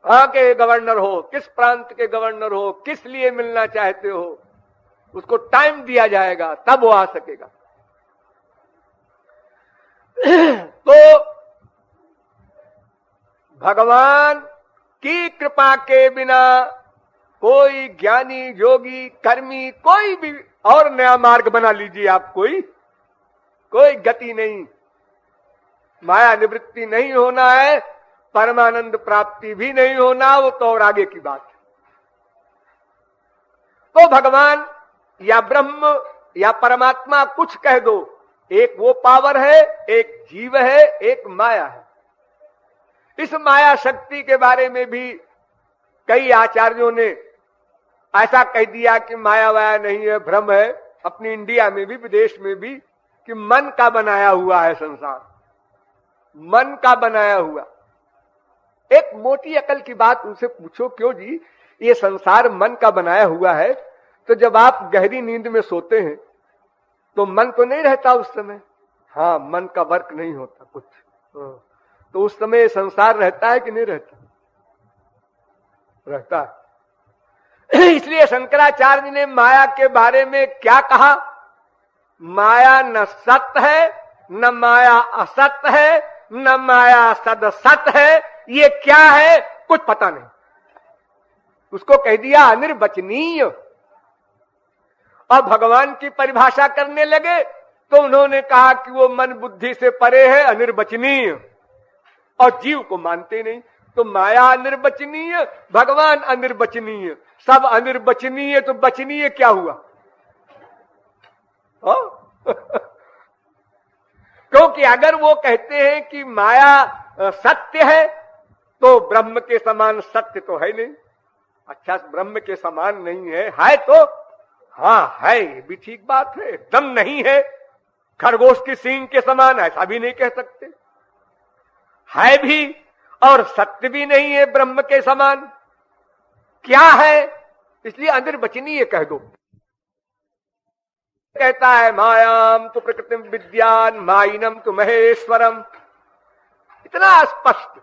कहां के गवर्नर हो, किस प्रांत के गवर्नर हो, किस लिए मिलना चाहते हो, उसको टाइम दिया जाएगा, तब वो आ सकेगा। तो भगवान की कृपा के बिना कोई ज्ञानी, योगी, कर्मी, कोई भी और नया मार्ग बना लीजिए आप, कोई गति नहीं। माया निवृत्ति नहीं होना है, परमानंद प्राप्ति भी नहीं होना, वो तो और आगे की बात है। तो भगवान या ब्रह्म या परमात्मा कुछ कह दो, एक वो पावर है, एक जीव है, एक माया है। इस माया शक्ति के बारे में भी कई आचार्यों ने ऐसा कह दिया कि माया वाया नहीं है, भ्रम है। अपनी इंडिया में भी, विदेश में भी, कि मन का बनाया हुआ है संसार, मन का बनाया हुआ। एक मोटी अकल की बात उनसे पूछो, क्यों जी ये संसार मन का बनाया हुआ है? तो जब आप गहरी नींद में सोते हैं तो मन तो नहीं रहता उस समय। हाँ, मन का वर्क नहीं होता कुछ। तो उस समय संसार रहता है कि नहीं रहता? रहता है। इसलिए शंकराचार्य ने माया के बारे में क्या कहा? माया न सत्य है, न माया असत्य है, न माया सदसत है। ये क्या है कुछ पता नहीं। उसको कह दिया अनिर्वचनीय। और भगवान की परिभाषा करने लगे तो उन्होंने कहा कि वो मन बुद्धि से परे है, अनिर्वचनीय, और जीव को मानते नहीं। तो माया अनिर्वचनीय, भगवान अनिर्वचनीय, सब अनिर्वचनीय, तो वचनीय क्या हुआ? क्योंकि अगर वो कहते हैं कि माया सत्य है तो ब्रह्म के समान सत्य तो है नहीं। अच्छा, ब्रह्म के समान नहीं है तो हाँ है, ये भी ठीक बात है। एकदम नहीं है, खरगोश की सींग के समान, ऐसा भी नहीं कह सकते। है भी और सत्य भी नहीं है ब्रह्म के समान। क्या है? इसलिए अनिर्वचनीय कह दो। कहता है मायाम तो प्रकृतिम विद्यान माइनम तो महेश्वरम। इतना स्पष्ट।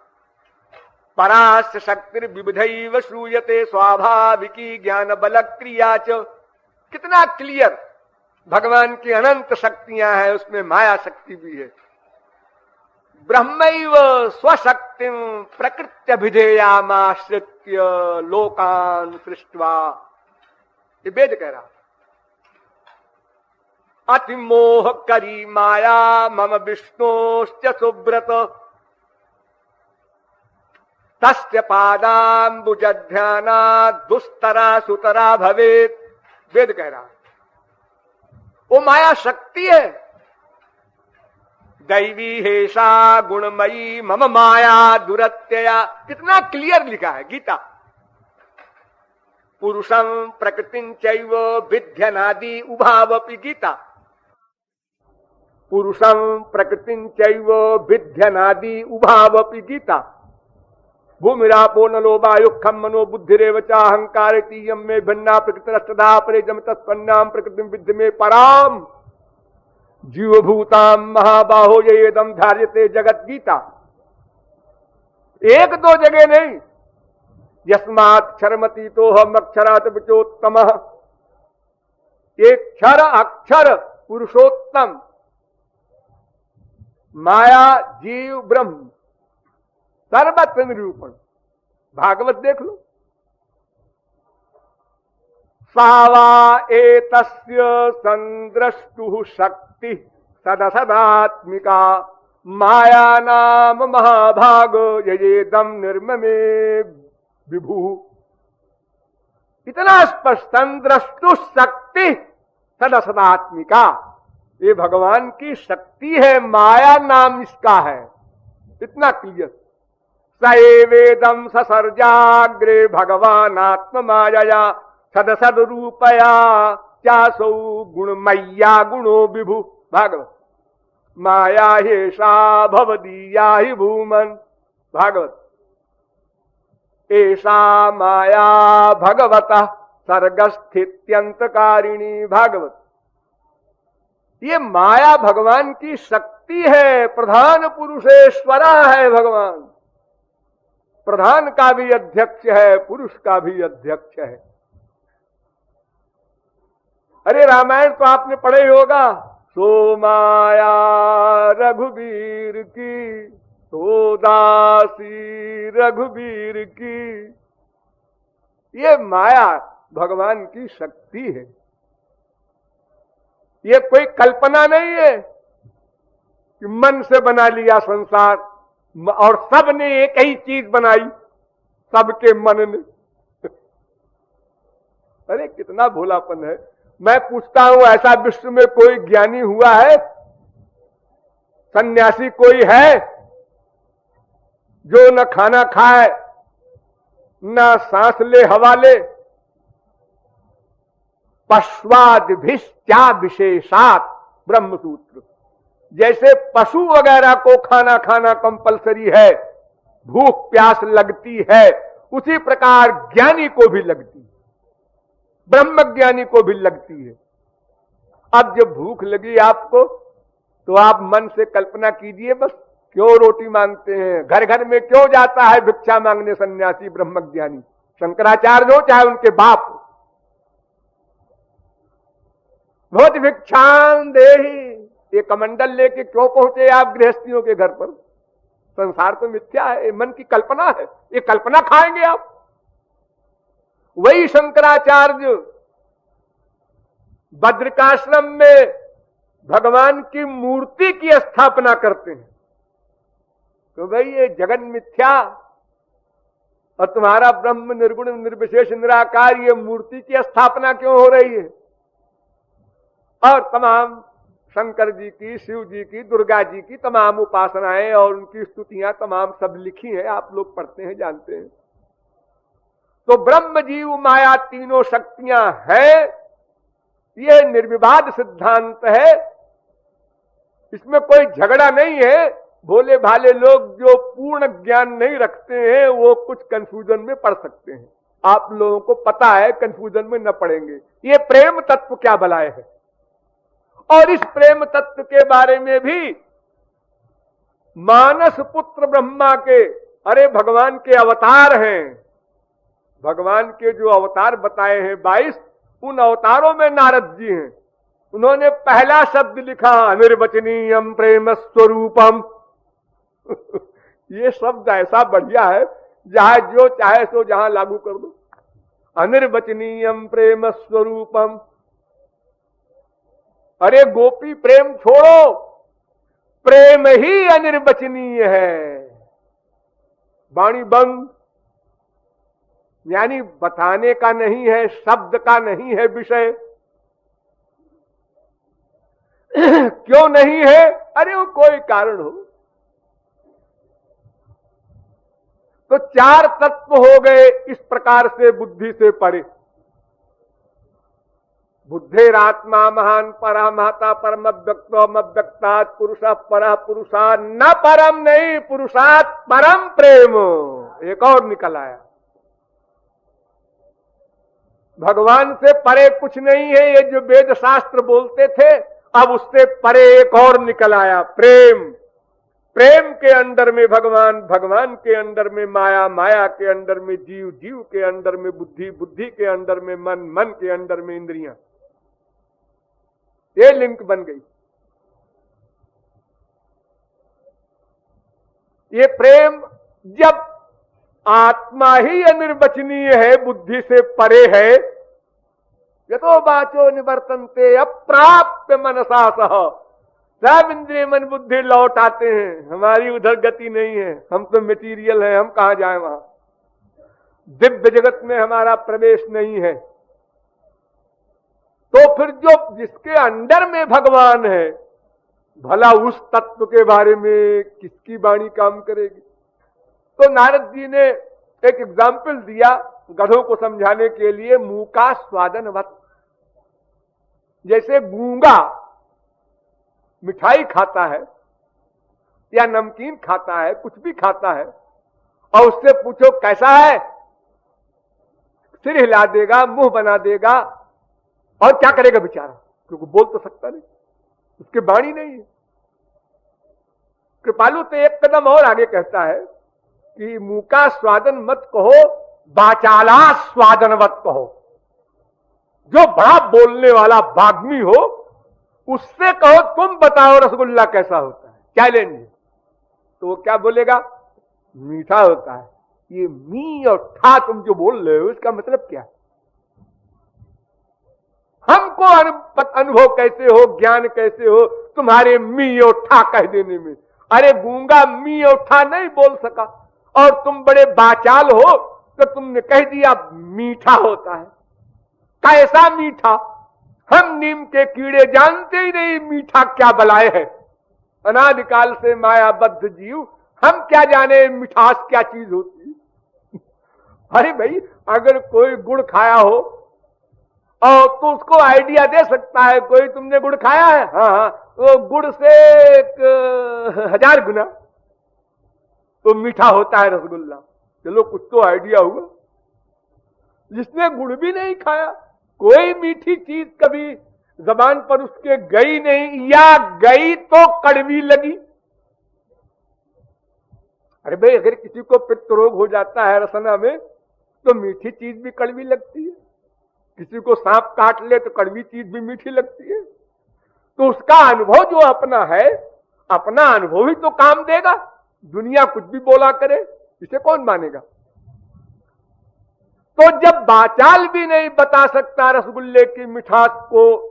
परास्य शक्ति विविधैव श्रूयते स्वाभाविकी ज्ञान बल क्रिया च। कितना क्लियर। भगवान की अनंत शक्तियां हैं, उसमें माया शक्ति भी है। ब्रह्मैव स्वशक्तिं प्रकृत्य विधेयामाश्रित्य लोकान सृष्ट्वा। ये वेद कह रहा। अतिमोह करी माया मम विष्णोश्च सुब्रत तस्य पादाम्बुजध्याना दुस्तरा सुतरा भवेत। वेद कह रहा। वो माया शक्ति है। दैवी हेषा गुणमयी मम माया दुरत्यया। कितना क्लियर लिखा है गीता। पुरुषं प्रकृतिं चैव विध्यनादि उभावपि। गीता पुरुषं प्रकृतिं चैव विध्यनादि उभावपि। गीता भूमिरापो नलो वायु खम मनो बुद्धिरेव चाहंकार तीयम में भिन्ना प्रकृतिरष्टधा परे जम तत्पन्नाम प्रकृतिम विद्धि में पराम जीवभूताम महाबाहो येदम धार्यते जगत। गीता एक दो जगह नहीं। यस्मात् क्षरमती तो हम अक्षरात विचोत्तम। एक क्षर अक्षर पुरुषोत्तम, माया जीव ब्रह्म, सर्वत्र निरूपण। भागवत देख लो। सावा एतस्य संद्रष्टु शक्ति सदसदात्मिका माया नाम महाभाग येदम निर्ममे विभु। इतना स्पष्ट, संद्रष्टु शक्ति सदसदात्मिका, ये भगवान की शक्ति है, माया नाम इसका है, इतना क्लियर। स एवेदम ससर्जाग्रे भगवान आत्म माया सदसद रूपया चासौ गुणमय्या गुणो विभु। भागवत। माया हेषा भवदीया हि भूमन। भागवत। एषा माया भगवतः सर्गस्थित्यंतकारिणी। भागवत। ये माया भगवान की शक्ति है, प्रधान पुरुषेश्वरा है भगवान, प्रधान का भी अध्यक्ष है, पुरुष का भी अध्यक्ष है। अरे रामायण तो आपने पढ़े होगा, सो माया रघुवीर की, सो दासी रघुवीर की। ये माया भगवान की शक्ति है, ये कोई कल्पना नहीं है कि मन से बना लिया संसार और सब ने एक ही चीज बनाई, सबके मन ने। अरे कितना भोलापन है। मैं पूछता हूं, ऐसा विश्व में कोई ज्ञानी हुआ है, सन्यासी कोई है जो न खाना खाए न सांस ले हवा ले? पश्वादिभिश्चा विशेषात ब्रह्मसूत्र। जैसे पशु वगैरह को खाना खाना कंपलसरी है, भूख प्यास लगती है, उसी प्रकार ज्ञानी को भी लगती है, ब्रह्मज्ञानी को भी लगती है। अब जब भूख लगी आपको तो आप मन से कल्पना कीजिए, बस क्यों रोटी मांगते हैं, घर घर में क्यों जाता है भिक्षा मांगने सन्यासी ब्रह्मज्ञानी, शंकराचार्य हो चाहे उनके बाप हो। बहुत भिक्षान देहि, ये कमंडल लेके क्यों पहुंचे आप गृहस्थियों के घर पर? संसार तो मिथ्या है, ये मन की कल्पना है, ये कल्पना खाएंगे आप। वही शंकराचार्य बद्रिकाश्रम में भगवान की मूर्ति की स्थापना करते हैं, तो भाई ये जगन मिथ्या और तुम्हारा ब्रह्म निर्गुण निर्विशेष निराकार, ये मूर्ति की स्थापना क्यों हो रही है? और तमाम शंकर जी की, शिव जी की, दुर्गा जी की तमाम उपासनाएं और उनकी स्तुतियां तमाम सब लिखी हैं, आप लोग पढ़ते हैं, जानते हैं। तो ब्रह्म जीव माया तीनों शक्तियां हैं, यह निर्विवाद सिद्धांत है, इसमें कोई झगड़ा नहीं है। भोले भाले लोग जो पूर्ण ज्ञान नहीं रखते हैं वो कुछ कंफ्यूजन में पड़ सकते हैं, आप लोगों को पता है, कंफ्यूजन में न पड़ेंगे। ये प्रेम तत्व क्या भलाए है, और इस प्रेम तत्व के बारे में भी मानस पुत्र ब्रह्मा के, अरे भगवान के अवतार हैं, भगवान के जो अवतार बताए हैं 22, उन अवतारों में नारद जी हैं। उन्होंने पहला शब्द लिखा अनिर्वचनीयम प्रेम स्वरूपम। ये शब्द ऐसा बढ़िया है, जहां जो चाहे सो जहां लागू कर दो। अनिर्वचनीयम प्रेम स्वरूपम। अरे गोपी प्रेम छोड़ो, प्रेम ही अनिर्वचनीय है। वाणी बंद, यानी बताने का नहीं है, शब्द का नहीं है विषय। क्यों नहीं है? अरे वो कोई कारण हो। तो चार तत्व हो गए इस प्रकार से बुद्धि से परे। बुद्धेरात्मा महान परा महता परम व्यक्तात् पुरुष परा पुरुषा न परम नहीं, पुरुषात् परम प्रेम। एक और निकल आया, भगवान से परे कुछ नहीं है, ये जो वेद शास्त्र बोलते थे, अब उससे परे एक और निकल आया, प्रेम। प्रेम के अंदर में भगवान, भगवान के अंदर में माया, माया के अंदर में जीव, जीव के अंदर में बुद्धि, बुद्धि के अंदर में मन, मन के अंदर में इंद्रियां। ये लिंक बन गई। ये प्रेम जब आत्मा ही अनिर्वचनीय है, बुद्धि से परे है, यतो वाचो निवर्तन्ते अप्राप्य मनसा सह, सब इंद्रिय मन बुद्धि लौट आते हैं, हमारी उधर गति नहीं है, हम तो मटीरियल है, हम कहां जाए वहां। दिव्य जगत में हमारा प्रवेश नहीं है, तो फिर जो जिसके अंडर में भगवान है, भला उस तत्व के बारे में किसकी वाणी काम करेगी। तो नारद जी ने एक एग्जाम्पल दिया गधों को समझाने के लिए, मुंह का स्वादनवत। जैसे गूंगा मिठाई खाता है या नमकीन खाता है, कुछ भी खाता है, और उससे पूछो कैसा है, सिर हिला देगा, मुंह बना देगा, और क्या करेगा बेचारा, क्योंकि बोल तो सकता नहीं, उसके वाणी नहीं है। कृपालु तो एक कदम और आगे कहता है कि मुंह का स्वादन मत कहो, बाचाला स्वादनवत कहो। जो बड़ा बोलने वाला बाग्मी हो उससे कहो तुम बताओ रसगुल्ला कैसा होता है, चैलेंज। तो वो क्या बोलेगा, मीठा होता है। ये मी और ठा तुम जो बोल रहे हो इसका मतलब क्या है? हमको अनुभव कैसे हो, ज्ञान कैसे हो तुम्हारे मी और ठा कह देने में? अरे गूंगा मी और ठा नहीं बोल सका, और तुम बड़े बाचाल हो तो तुमने कह दिया मीठा होता है। कैसा मीठा? हम नीम के कीड़े जानते ही नहीं मीठा क्या बलाए है। अनादिकाल से मायाबद्ध जीव, हम क्या जाने मिठास क्या चीज होती है। अरे भाई, अगर कोई गुड़ खाया हो और तो उसको आइडिया दे सकता है, कोई तुमने गुड़ खाया है? हाँ हाँ, तो गुड़ से 1000 गुना तो मीठा होता है रसगुल्ला। चलो कुछ तो आइडिया हुआ। जिसने गुड़ भी नहीं खाया, कोई मीठी चीज कभी जबान पर उसके गई नहीं, या गई तो कड़वी लगी। अरे भाई, अगर किसी को पित्त रोग हो जाता है रसना में, तो मीठी चीज भी कड़वी लगती है। किसी को सांप काट ले तो कड़वी चीज भी मीठी लगती है। तो उसका अनुभव जो अपना है, अपना अनुभव ही तो काम देगा। दुनिया कुछ भी बोला करे, इसे कौन मानेगा? तो जब बाचाल भी नहीं बता सकता रसगुल्ले की मिठास को,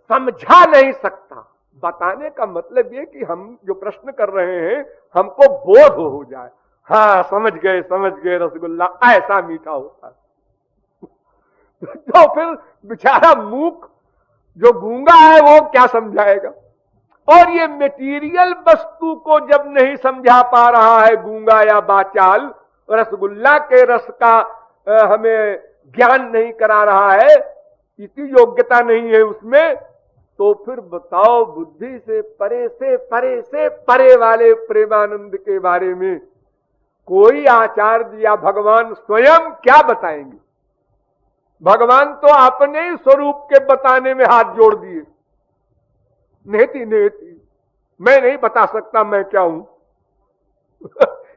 समझा नहीं सकता, बताने का मतलब ये कि हम जो प्रश्न कर रहे हैं हमको बोध हो जाए, हाँ समझ गए रसगुल्ला ऐसा मीठा होता है। तो फिर बेचारा मूक जो गूंगा है वो क्या समझाएगा? और ये मेटीरियल वस्तु को जब नहीं समझा पा रहा है गूंगा या बाचाल, रसगुल्ला के रस का हमें ज्ञान नहीं करा रहा है, इतनी योग्यता नहीं है उसमें, तो फिर बताओ बुद्धि से परे वाले प्रेमानंद के बारे में कोई आचार्य या भगवान स्वयं क्या बताएंगे? भगवान तो अपने ही स्वरूप के बताने में हाथ जोड़ दिए। नेति मैं नहीं बता सकता मैं क्या हूं।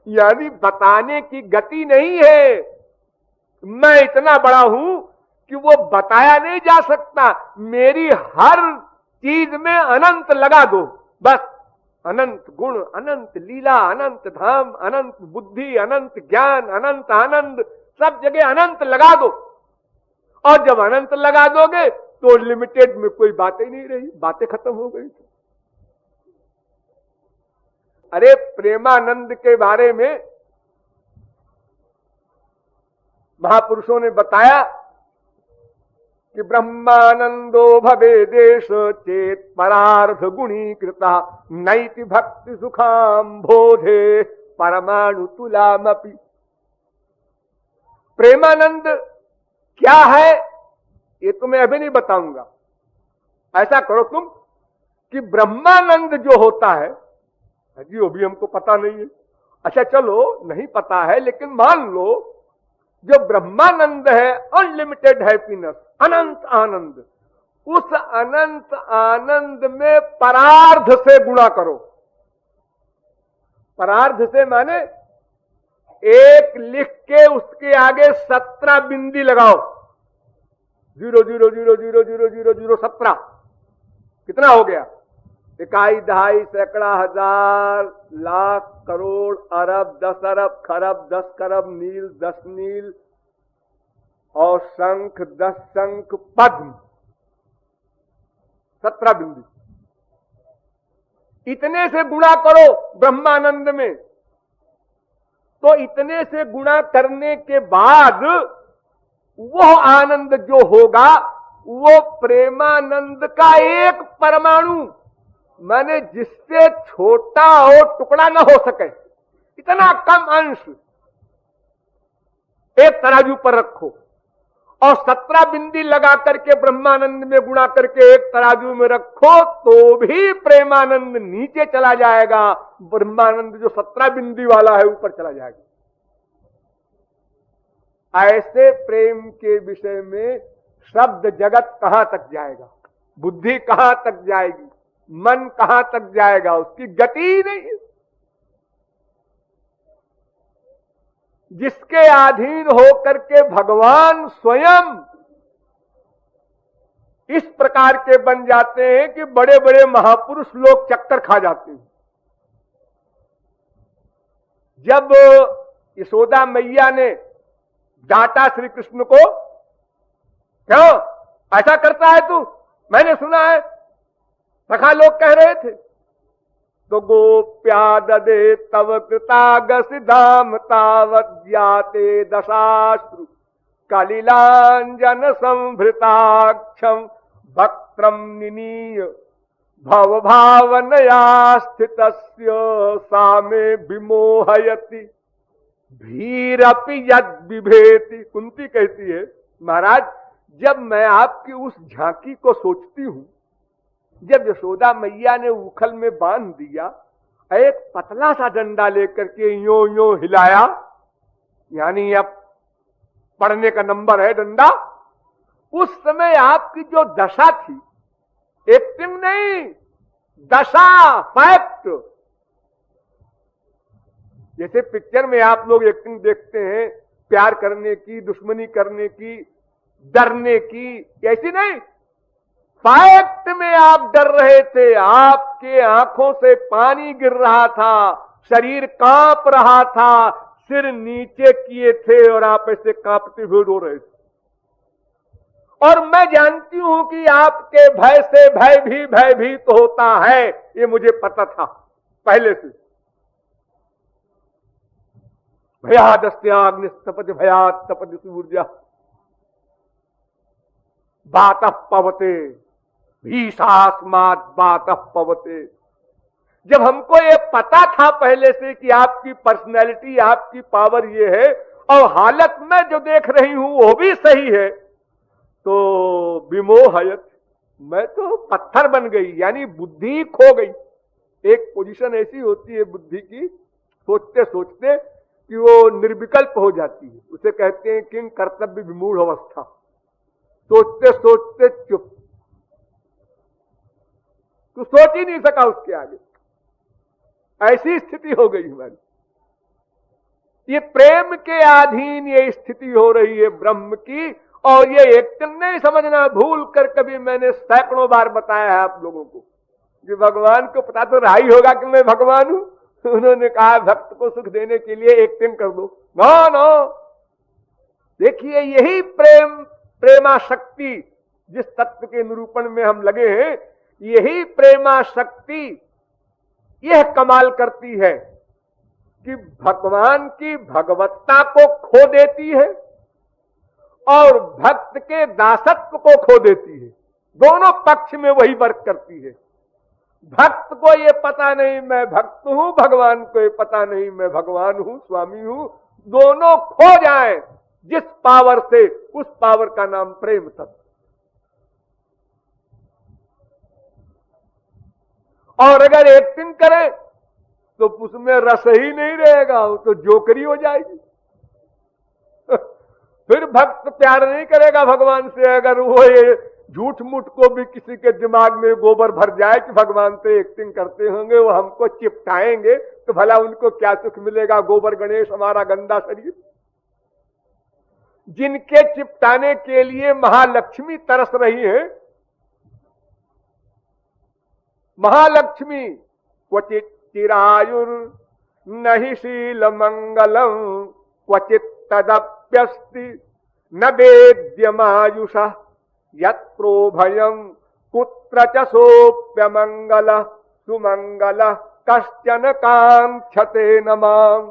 यानी बताने की गति नहीं है। मैं इतना बड़ा हूं कि वो बताया नहीं जा सकता। मेरी हर चीज में अनंत लगा दो, बस अनंत गुण, अनंत लीला, अनंत धाम, अनंत बुद्धि, अनंत ज्ञान, अनंत आनंद, सब जगह अनंत लगा दो। और जब अनंत लगा दोगे तो लिमिटेड में कोई बातें नहीं रही, बातें खत्म हो गई। अरे प्रेमानंद के बारे में महापुरुषों ने बताया कि ब्रह्मानंदो भवे देश चेत परार्थ गुणी कृता नैति भक्ति सुखाम बोधे परमाणु तुलामपि। प्रेमानंद क्या है ये तो मैं अभी नहीं बताऊंगा। ऐसा करो तुम कि ब्रह्मानंद जो होता है, जी वो भी हमको पता नहीं है। अच्छा चलो नहीं पता है, लेकिन मान लो जो ब्रह्मानंद है, अनलिमिटेड हैप्पीनेस, अनंत आनंद, उस अनंत आनंद में परार्ध से गुणा करो। परार्ध से माने एक लिख के उसके आगे 17 बिंदी लगाओ, 0,0,0,0,0,0,0,0,17 कितना हो गया? इकाई, दहाई, सैकड़ा, हजार, लाख, करोड़, अरब, 10 अरब, खरब, 10 खरब, नील, 10 नील, और शंख, 10 शंख, पद्म, 17 बिंदु। इतने से गुणा करो ब्रह्मानंद में, तो इतने से गुणा करने के बाद वह आनंद जो होगा वो प्रेमानंद का एक परमाणु, माने जिससे छोटा हो टुकड़ा न हो सके, इतना कम अंश एक तराजू पर रखो और 17 बिंदी लगा करके ब्रह्मानंद में गुणा करके एक तराजू में रखो तो भी प्रेमानंद नीचे चला जाएगा, ब्रह्मानंद जो 17 बिंदी वाला है ऊपर चला जाएगा। ऐसे प्रेम के विषय में शब्द जगत कहां तक जाएगा, बुद्धि कहां तक जाएगी, मन कहां तक जाएगा, उसकी गति ही नहीं है। जिसके अधीन होकर के भगवान स्वयं इस प्रकार के बन जाते हैं कि बड़े बड़े महापुरुष लोग चक्कर खा जाते हैं। जब यशोदा मैया ने डांटा श्री कृष्ण को, क्यों ऐसा करता है तू, मैंने सुना है सखा लोग कह रहे थे, तो गोप्या ददे तव कृतागसिधाम तावद्याते दशाश्रु कलिलांजन संभृताक्षम वक्त्रम निनीय भव भावनया स्थितस्य सामे विमोहयति भीरपि यद विभेति। कुंती कहती है, महाराज जब मैं आपकी उस झांकी को सोचती हूं, जब यशोदा मैया ने उखल में बांध दिया, एक पतला सा डंडा लेकर के यो यो हिलाया, यानी अब पढ़ने का नंबर है डंडा, उस समय आपकी जो दशा थी, एक्टिंग नहीं, दशा, फैक्ट। जैसे पिक्चर में आप लोग एक्टिंग देखते हैं प्यार करने की, दुश्मनी करने की, डरने की, ऐसी नहीं, फैक्ट में आप डर रहे थे, आपके आंखों से पानी गिर रहा था, शरीर कांप रहा था, सिर नीचे किए थे और आप ऐसे कांपते हुए रो रहे थे। और मैं जानती हूं कि आपके भय से भय भी भयभीत होता है, ये मुझे पता था पहले से। भयादस्याग्निस्तपति भयात तपति सूर्य बातः पवते भीषास्मात् बातः पवते। जब हमको ये पता था पहले से कि आपकी पर्सनैलिटी, आपकी पावर ये है, और हालत में जो देख रही हूं वो भी सही है, तो विमोहयत, मैं तो पत्थर बन गई, यानी बुद्धि खो गई। एक पोजीशन ऐसी होती है बुद्धि की, सोचते सोचते कि वो निर्विकल्प हो जाती है, उसे कहते हैं किंग कर्तव्य विमूढ़ अवस्था। सोचते सोचते चुप, तो सोच ही नहीं सका उसके आगे, ऐसी स्थिति हो गई हमारी। ये प्रेम के अधीन ये स्थिति हो रही है ब्रह्म की, और ये एक्टिंग नहीं समझना भूल कर। कभी मैंने सैकड़ों बार बताया है आप लोगों को कि भगवान को पता तो रहा ही होगा कि मैं भगवान हूं। उन्होंने कहा भक्त को सुख देने के लिए एक्टिंग कर दो, नो नो। देखिए यही प्रेम, प्रेमा शक्ति, जिस तत्व के निरूपण में हम लगे हैं, यही प्रेमा शक्ति यह कमाल करती है कि भगवान की भगवत्ता को खो देती है और भक्त के दासत्व को खो देती है। दोनों पक्ष में वही वर्क करती है। भक्त को ये पता नहीं मैं भक्त हूं, भगवान को ये पता नहीं मैं भगवान हूं, स्वामी हूं। दोनों खो जाएं जिस पावर से, उस पावर का नाम प्रेम तत्व। और अगर एक्टिंग करे तो उसमें रस ही नहीं रहेगा, वो तो जोकरी हो जाएगी। फिर भक्त प्यार नहीं करेगा भगवान से। अगर वो ये झूठ मूठ को भी किसी के दिमाग में गोबर भर जाए कि भगवान से एक्टिंग करते होंगे, वो हमको चिपटाएंगे, तो भला उनको क्या सुख मिलेगा। गोबर गणेश हमारा गंदा शरीर। जिनके चिपटाने के लिए महालक्ष्मी तरस रही है, महालक्ष्मी क्वचित चिरायुर नहि शील मंगलम क्वचित तदप्यस्ति न वेद्यमायुषा यत्रो भयं कुत्र च सोप्यमंगल सुमंगल कश्चन कांक्षते नमाम।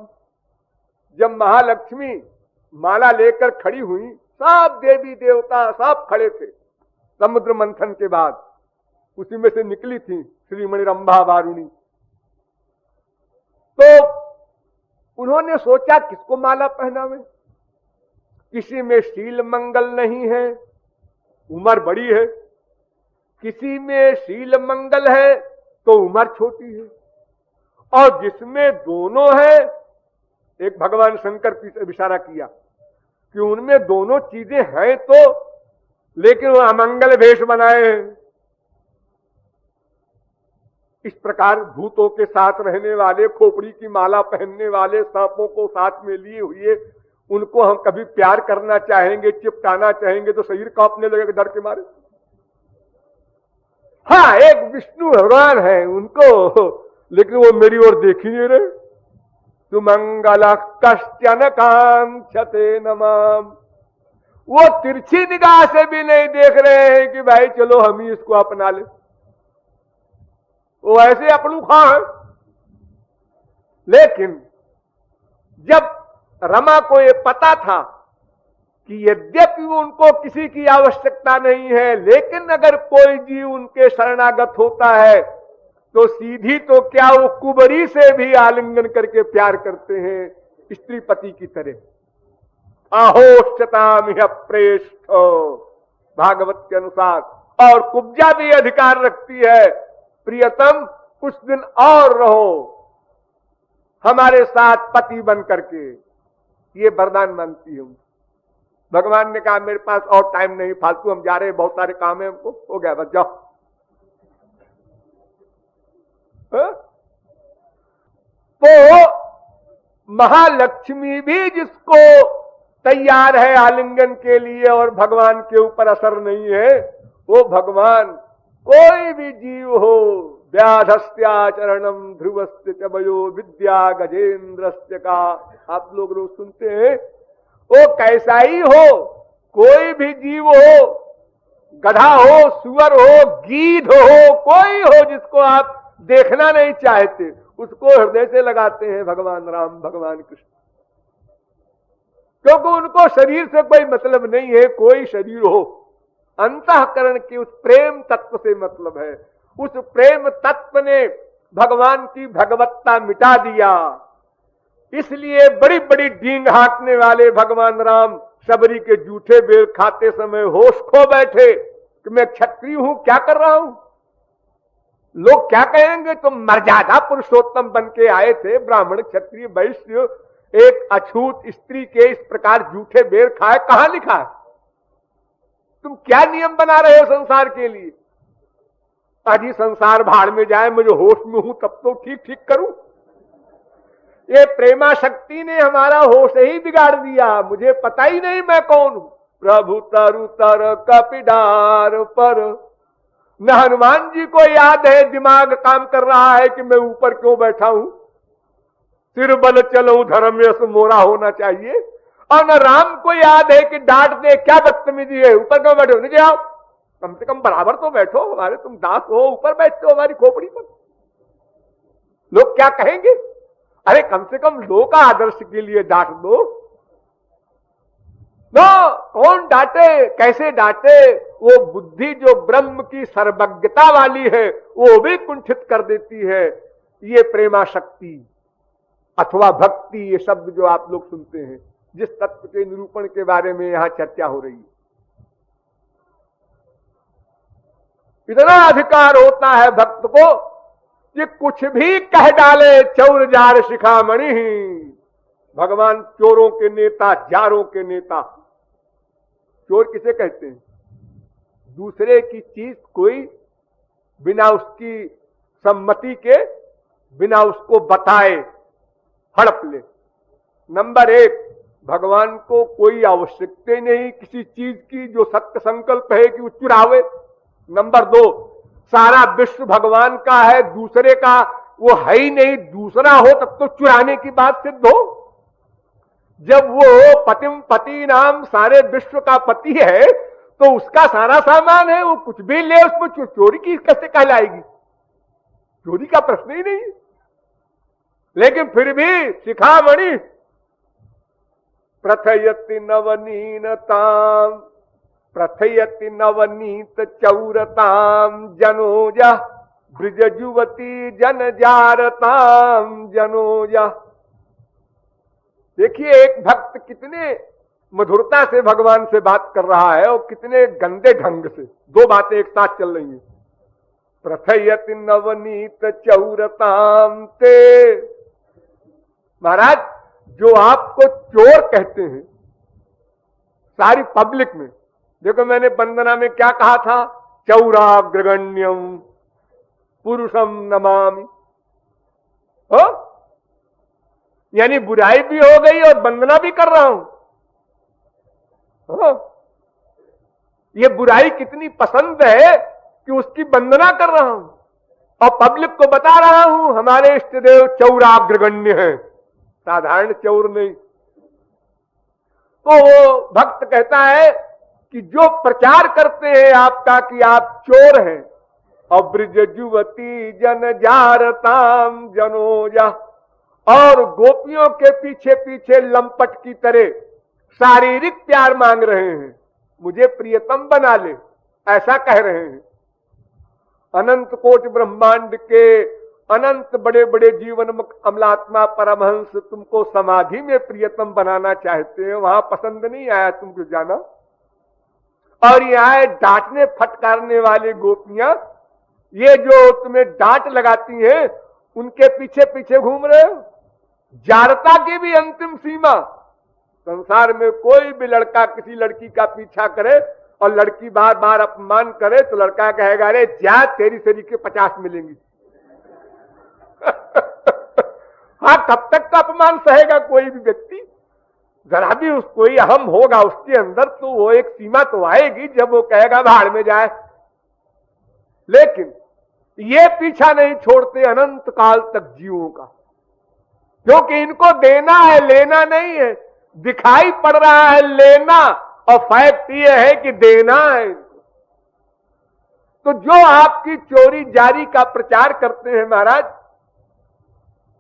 जब महालक्ष्मी माला लेकर खड़ी हुई, सब देवी देवता सब खड़े थे। समुद्र मंथन के बाद उसी में से निकली थी श्रीमणि रंभा वारुणी। तो उन्होंने सोचा किसको माला पहनावे। किसी में शील मंगल नहीं है, उम्र बड़ी है। किसी में शील मंगल है तो उम्र छोटी है। और जिसमें दोनों है, एक भगवान शंकर की इशारा किया कि उनमें दोनों चीजें हैं तो, लेकिन वो अमंगल वेश बनाए हैं। इस प्रकार भूतों के साथ रहने वाले, खोपड़ी की माला पहनने वाले, सांपों को साथ में लिए हुए, उनको हम कभी प्यार करना चाहेंगे, चिपटाना चाहेंगे तो शरीर कांपने लगेगा डर के मारे। हाँ, एक विष्णु भगवान है उनको, लेकिन वो मेरी ओर देख ही नहीं रहे। सुमंगल कश्चन कांक्षते नमाम, वो तिरछी निगाह से भी नहीं देख रहे हैं कि भाई चलो हम ही इसको अपना ले। वो ऐसे अपनू खां है। लेकिन जब रमा को ये पता था कि यद्यपि उनको किसी की आवश्यकता नहीं है, लेकिन अगर कोई जीव उनके शरणागत होता है तो सीधी तो क्या, वो कुबरी से भी आलिंगन करके प्यार करते हैं, स्त्री पति की तरह। आहोष्टताम प्रेष्ठ, भागवत के अनुसार। और कुब्जा भी अधिकार रखती है, प्रियतम कुछ दिन और रहो हमारे साथ पति बन करके, ये वरदान मांगती हूं। भगवान ने कहा मेरे पास और टाइम नहीं, फालतू हम जा रहे हैं, बहुत सारे काम है हमको, हो गया बस जाओ। तो महालक्ष्मी भी जिसको तैयार है आलिंगन के लिए और भगवान के ऊपर असर नहीं है, वो भगवान कोई भी जीव हो, व्याधस्याचरणम ध्रुवस्य च वयो विद्या गजेंद्रस्य का, आप लोग रोज सुनते हैं। वो कैसा ही हो, कोई भी जीव हो, गधा हो, सुअर हो, गीध हो, कोई हो जिसको आप देखना नहीं चाहते, उसको हृदय से लगाते हैं भगवान राम, भगवान कृष्ण। क्योंकि उनको शरीर से कोई मतलब नहीं है, कोई शरीर हो, अंतःकरण के उस प्रेम तत्व से मतलब है। उस प्रेम तत्व ने भगवान की भगवत्ता मिटा दिया। इसलिए बड़ी बड़ी डींग हाँकने वाले भगवान राम शबरी के जूठे बेल खाते समय होश खो बैठे कि मैं क्षत्रिय हूं, क्या कर रहा हूं, लोग क्या कहेंगे, तुम मर्यादा पुरुषोत्तम बन के आए थे, ब्राह्मण क्षत्रिय वैश्य एक अछूत स्त्री के इस प्रकार जूठे बेर खाए, कहां लिखा है? तुम क्या नियम बना रहे हो संसार के लिए? अजी संसार भाड़ में जाए, मुझे होश में हूं तब तो ठीक ठीक करूं। ये प्रेमा शक्ति ने हमारा होश ही बिगाड़ दिया, मुझे पता ही नहीं मैं कौन हूं। प्रभु तरु तर कपिडार पर, न हनुमान जी को याद है, दिमाग काम कर रहा है कि मैं ऊपर क्यों बैठा हूं, सिर बल चलो धर्म यश मोरा होना चाहिए। और न राम को याद है कि डांट दे, क्या बदतमीजी है, ऊपर क्यों बैठे हो, नीचे आओ, कम से कम बराबर तो बैठो, हमारे तुम दास हो, ऊपर बैठते हो हमारी खोपड़ी पर, लोग क्या कहेंगे? अरे कम से कम लोक आदर्श के लिए डांट दो। नो, कौन डांटे, कैसे डांटे? वो बुद्धि जो ब्रह्म की सर्वज्ञता वाली है वो भी कुंठित कर देती है। ये प्रेमा शक्ति अथवा भक्ति, ये शब्द जो आप लोग सुनते हैं, जिस तत्व के निरूपण के बारे में यहां चर्चा हो रही है, इतना अधिकार होता है भक्त को कि कुछ भी कह डाले, चौर जार शिखामणि। भगवान चोरों के नेता, जारों के नेता। चोर किसे कहते हैं? दूसरे की चीज कोई बिना उसकी सम्मति के, बिना उसको बताए हड़प ले। नंबर एक, भगवान को कोई आवश्यकता नहीं किसी चीज की जो सत्य संकल्प है कि वो चुरावे। नंबर दो, सारा विश्व भगवान का है, दूसरे का वो है ही नहीं, दूसरा हो तब तो चुराने की बात सिद्ध हो। जब वो पतिम पति नाम सारे विश्व का पति है तो उसका सारा सामान है, वो कुछ भी ले, उसमें चोरी की कैसे कहलाएगी? चोरी का प्रश्न ही नहीं। लेकिन फिर भी शिखामणि, प्रथयति नवनीनताम प्रथयति नवनीत चौरताम जनोजा ब्रज युवती जनजारताम जनोजा। देखिए एक भक्त कितने मधुरता से भगवान से बात कर रहा है और कितने गंदे ढंग से दो बातें एक साथ चल रही हैं। प्रथयति नवनीत चौरताम ते, महाराज जो आपको चोर कहते हैं सारी पब्लिक में, देखो मैंने वंदना में क्या कहा था, चौराग्रगण्यम पुरुषम नमामि। हो यानी बुराई भी हो गई और वंदना भी कर रहा हूं। हो ये बुराई कितनी पसंद है कि उसकी वंदना कर रहा हूं और पब्लिक को बता रहा हूं हमारे इष्ट देव चौराग्रगण्य है, साधारण चौर नहीं। तो वो भक्त कहता है कि जो प्रचार करते हैं आपका कि आप चोर हैं, और ब्रज युवती जनजारताम जनोजा, और गोपियों के पीछे पीछे लंपट की तरह शारीरिक प्यार मांग रहे हैं, मुझे प्रियतम बना ले, ऐसा कह रहे हैं। अनंत कोटि ब्रह्मांड के अनंत बड़े बड़े जीवन अमलात्मा परमहंस तुमको समाधि में प्रियतम बनाना चाहते हैं, वहां पसंद नहीं आया तुमको जाना, और यहाँ डांटने फटकारने वाले गोपियां, ये जो तुम्हें डांट लगाती हैं उनके पीछे पीछे घूम रहे हो। जारता की भी अंतिम सीमा, संसार में कोई भी लड़का किसी लड़की का पीछा करे और लड़की बार बार अपमान करे तो लड़का कहेगा अरे जा तेरी शरीर के 50 मिलेंगी। हाँ कब तक का अपमान सहेगा कोई भी व्यक्ति, जरा भी कोई अहम होगा उसके अंदर तो वो एक सीमा तो आएगी जब वो कहेगा बाहर में जाए। लेकिन ये पीछा नहीं छोड़ते अनंत काल तक जीवों का, क्योंकि इनको देना है लेना नहीं है। दिखाई पड़ रहा है लेना और फैक्ट ये है कि देना है इनको। तो जो आपकी चोरी जारी का प्रचार करते हैं महाराज,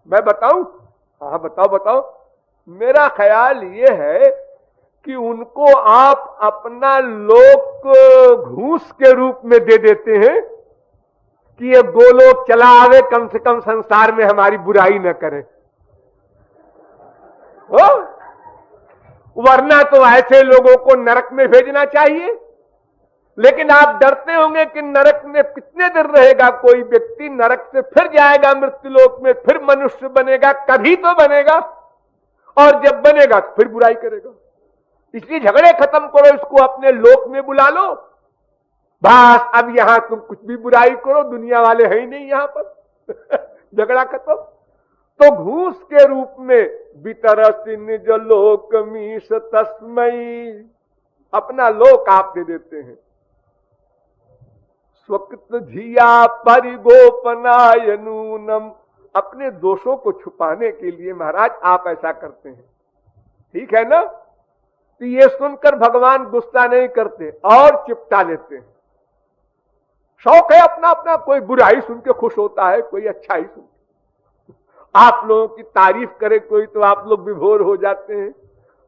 मैं बताऊं? हाँ बताओ बताओ। मेरा ख्याल ये है कि उनको आप अपना लोक घूस के रूप में दे देते हैं कि ये गोलोक चला आवे, कम से कम संसार में हमारी बुराई न करे। हो? वरना तो ऐसे लोगों को नरक में भेजना चाहिए। लेकिन आप डरते होंगे कि नरक में कितने देर रहेगा कोई व्यक्ति, नरक से फिर जाएगा मृत्युलोक में, फिर मनुष्य बनेगा, कभी तो बनेगा, और जब बनेगा तो फिर बुराई करेगा। इसलिए झगड़े खत्म करो, इसको अपने लोक में बुला लो, बस अब यहां तुम कुछ भी बुराई करो, दुनिया वाले है ही नहीं यहां पर। झगड़ा खत्म। तो घूस के रूप में बितरसी निज लोक मीश तस्मई, अपना लोक आप दे देते हैं। स्वकृत झिया परिगोपनाय नूनम, अपने दोषों को छुपाने के लिए महाराज आप ऐसा करते हैं। ठीक है ना? तो ये सुनकर भगवान गुस्सा नहीं करते और चिपटा लेते हैं। शौक है अपना अपना, कोई बुराई सुन के खुश होता है, कोई अच्छाई सुन के। आप लोगों की तारीफ करे कोई तो आप लोग विभोर हो जाते हैं,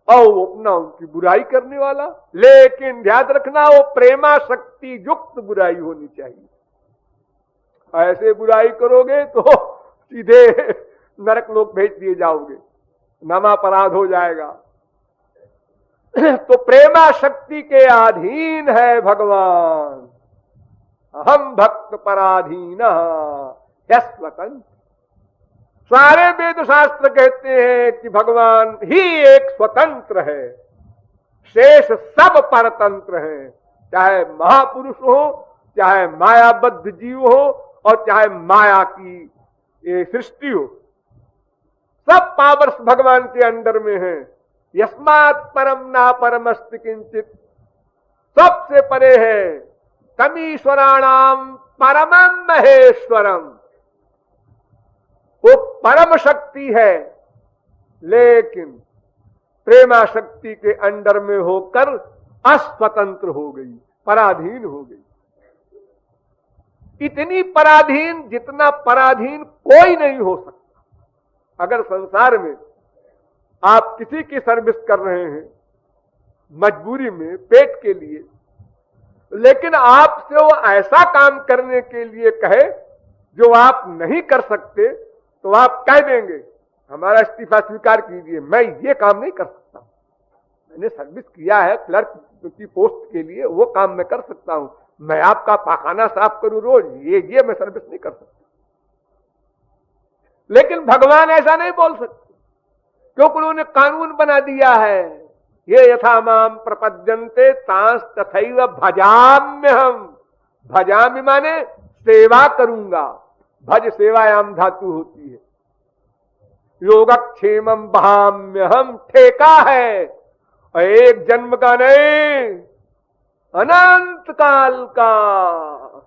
और वो अपना उनकी बुराई करने वाला। लेकिन ध्यान रखना वो प्रेमा शक्ति युक्त बुराई होनी चाहिए। ऐसे बुराई करोगे तो सीधे नरक लोक भेज दिए जाओगे, नामापराध हो जाएगा। तो प्रेमा शक्ति के अधीन है भगवान। हम भक्त पराधीन स्वतंत्र। सारे वेद शास्त्र कहते हैं कि भगवान ही एक स्वतंत्र है, शेष सब परतंत्र है। चाहे महापुरुष हो, चाहे मायाबद्ध जीव हो, और चाहे माया की ये सृष्टि हो, सब पावर्स भगवान के अंडर में है। यस्मात् परम ना परमस्त किंचित, सबसे परे है। तमीश्वराणाम परमं महेश्वरम, वो परम शक्ति है, लेकिन प्रेमा शक्ति के अंडर में होकर अस्वतंत्र हो गई, पराधीन हो गई। इतनी पराधीन जितना पराधीन कोई नहीं हो सकता। अगर संसार में आप किसी की सर्विस कर रहे हैं मजबूरी में, पेट के लिए, लेकिन आपसे वो ऐसा काम करने के लिए कहे जो आप नहीं कर सकते, तो आप कह देंगे हमारा इस्तीफा स्वीकार कीजिए, मैं ये काम नहीं कर सकता, मैंने सर्विस किया है क्लर्क की पोस्ट के लिए, वो काम मैं कर सकता हूं, मैं आपका पाखाना साफ करूं रोज, ये मैं सर्विस नहीं कर सकता। लेकिन भगवान ऐसा नहीं बोल सकते, क्योंकि उन्होंने कानून बना दिया है, ये यथा माम प्रपद्यन्ते तांस तथैव भजाम्य हम। भजामि माने सेवा करूंगा, भज सेवायाम धातु होती है। योगक्षेमम बहाम्य हम, ठेका है, और एक जन्म का नहीं, अनंत काल का।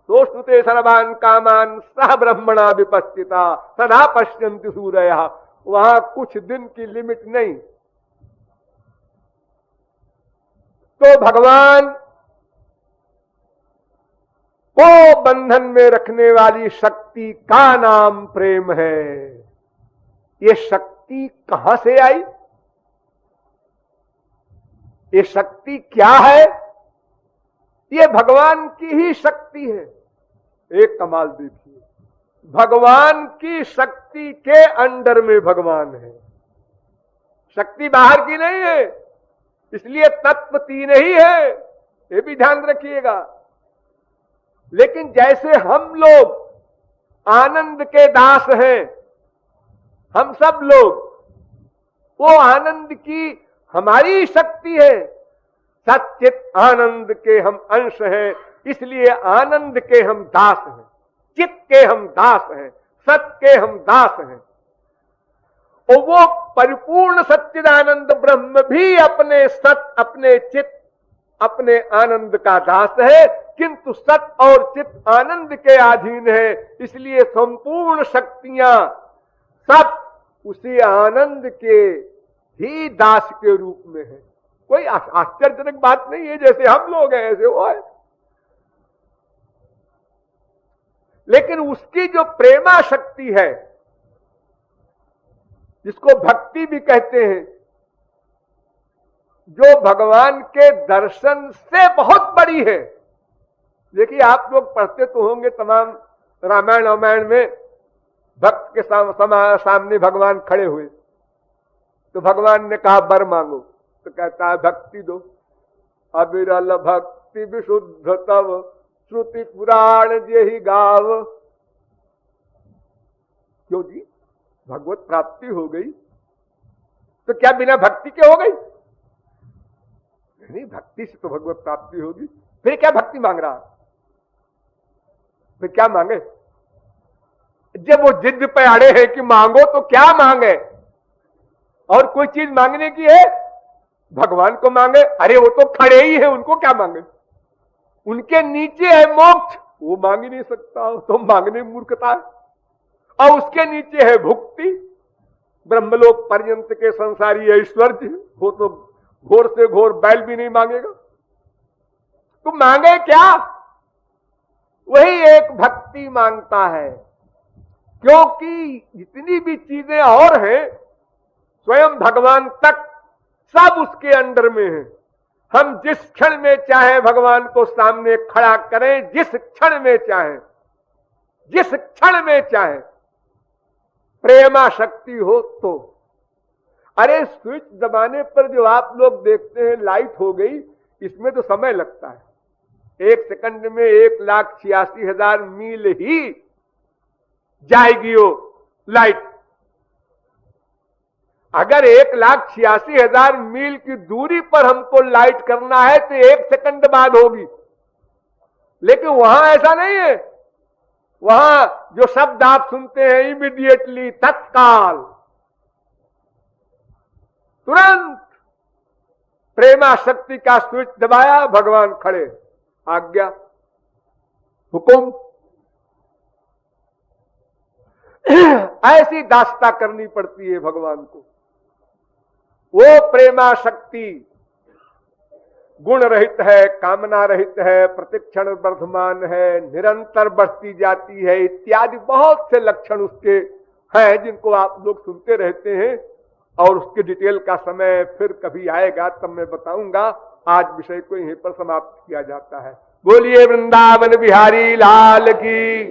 सोष्णुते सर्वान कामान सह ब्रह्मणा विपस्थिता सदा पश्यन्ति सूरयः। वहां कुछ दिन की लिमिट नहीं। तो भगवान को बंधन में रखने वाली शक्ति का नाम प्रेम है। ये शक्ति कहां से आई? ये शक्ति क्या है? ये भगवान की ही शक्ति है। एक कमाल देखिए, भगवान की शक्ति के अंडर में भगवान है, शक्ति बाहर की नहीं है, इसलिए तत्व तीन ही है, ये भी ध्यान रखिएगा। लेकिन जैसे हम लोग आनंद के दास हैं, हम सब लोग, वो आनंद की हमारी शक्ति है, सच्चित आनंद के हम अंश हैं, इसलिए आनंद के हम दास हैं, चित्त के हम दास हैं, सत के हम दास हैं। और वो परिपूर्ण सच्चिदानंद ब्रह्म भी अपने सत, अपने चित्त, अपने आनंद का दास है, किंतु सत और चित्त आनंद के अधीन है, इसलिए संपूर्ण शक्तियां सब उसी आनंद के ही दास के रूप में है। कोई आश्चर्यजनक बात नहीं है, जैसे हम लोग हैं ऐसे वो है। लेकिन उसकी जो प्रेमा शक्ति है, जिसको भक्ति भी कहते हैं, जो भगवान के दर्शन से बहुत बड़ी है। देखिए, आप लोग पढ़ते तो होंगे तमाम रामायण रामायण में, भक्त के सामने भगवान खड़े हुए, तो भगवान ने कहा वर मांगो, तो कहता है भक्ति दो। अविरल भक्ति विशुद्ध तव श्रुति पुराण जेहि गाव। क्यों जी? भगवत प्राप्ति हो गई, तो क्या बिना भक्ति के हो गई? नहीं, भक्ति से तो भगवत प्राप्ति होगी। फिर क्या भक्ति मांग रहा? फिर क्या मांगे? जब वो जिद पे अड़े हैं कि मांगो, तो क्या मांगे? और कोई चीज मांगने की है? भगवान को मांगे। अरे वो तो खड़े ही है, उनको क्या मांगे? उनके नीचे है मोक्ष, वो मांग ही नहीं सकता, तो मांगने मूर्खता है। और उसके नीचे है भुक्ति, ब्रह्मलोक पर्यंत के संसारी ऐश्वर्य, वो तो घोर से घोर बैल भी नहीं मांगेगा। तो मांगे क्या? वही एक भक्ति मांगता है, क्योंकि जितनी भी चीजें और हैं, स्वयं भगवान तक सब उसके अंडर में है। हम जिस क्षण में चाहे भगवान को सामने खड़ा करें, जिस क्षण में चाहे, जिस क्षण में चाहे, प्रेमा शक्ति हो तो। अरे स्विच दबाने पर जो आप लोग देखते हैं लाइट हो गई, इसमें तो समय लगता है। 1 सेकंड में 1,86,000 मील ही जाएगी वो लाइट। अगर 1,86,000 मील की दूरी पर हमको लाइट करना है तो 1 सेकंड बाद होगी। लेकिन वहां ऐसा नहीं है, वहां जो शब्द आप सुनते हैं इमीडिएटली, तत्काल, तुरंत प्रेमा शक्ति का स्विच दबाया, भगवान खड़े, आज्ञा, हुकुम। ऐसी दास्ता करनी पड़ती है भगवान को। वो प्रेमा शक्ति गुण रहित है, कामना रहित है, प्रतिक्षण वर्धमान है, निरंतर बढ़ती जाती है, इत्यादि बहुत से लक्षण उसके हैं जिनको आप लोग सुनते रहते हैं। और उसके डिटेल का समय फिर कभी आएगा तब मैं बताऊंगा। आज विषय को यहीं पर समाप्त किया जाता है। बोलिए वृंदावन बिहारी लाल की।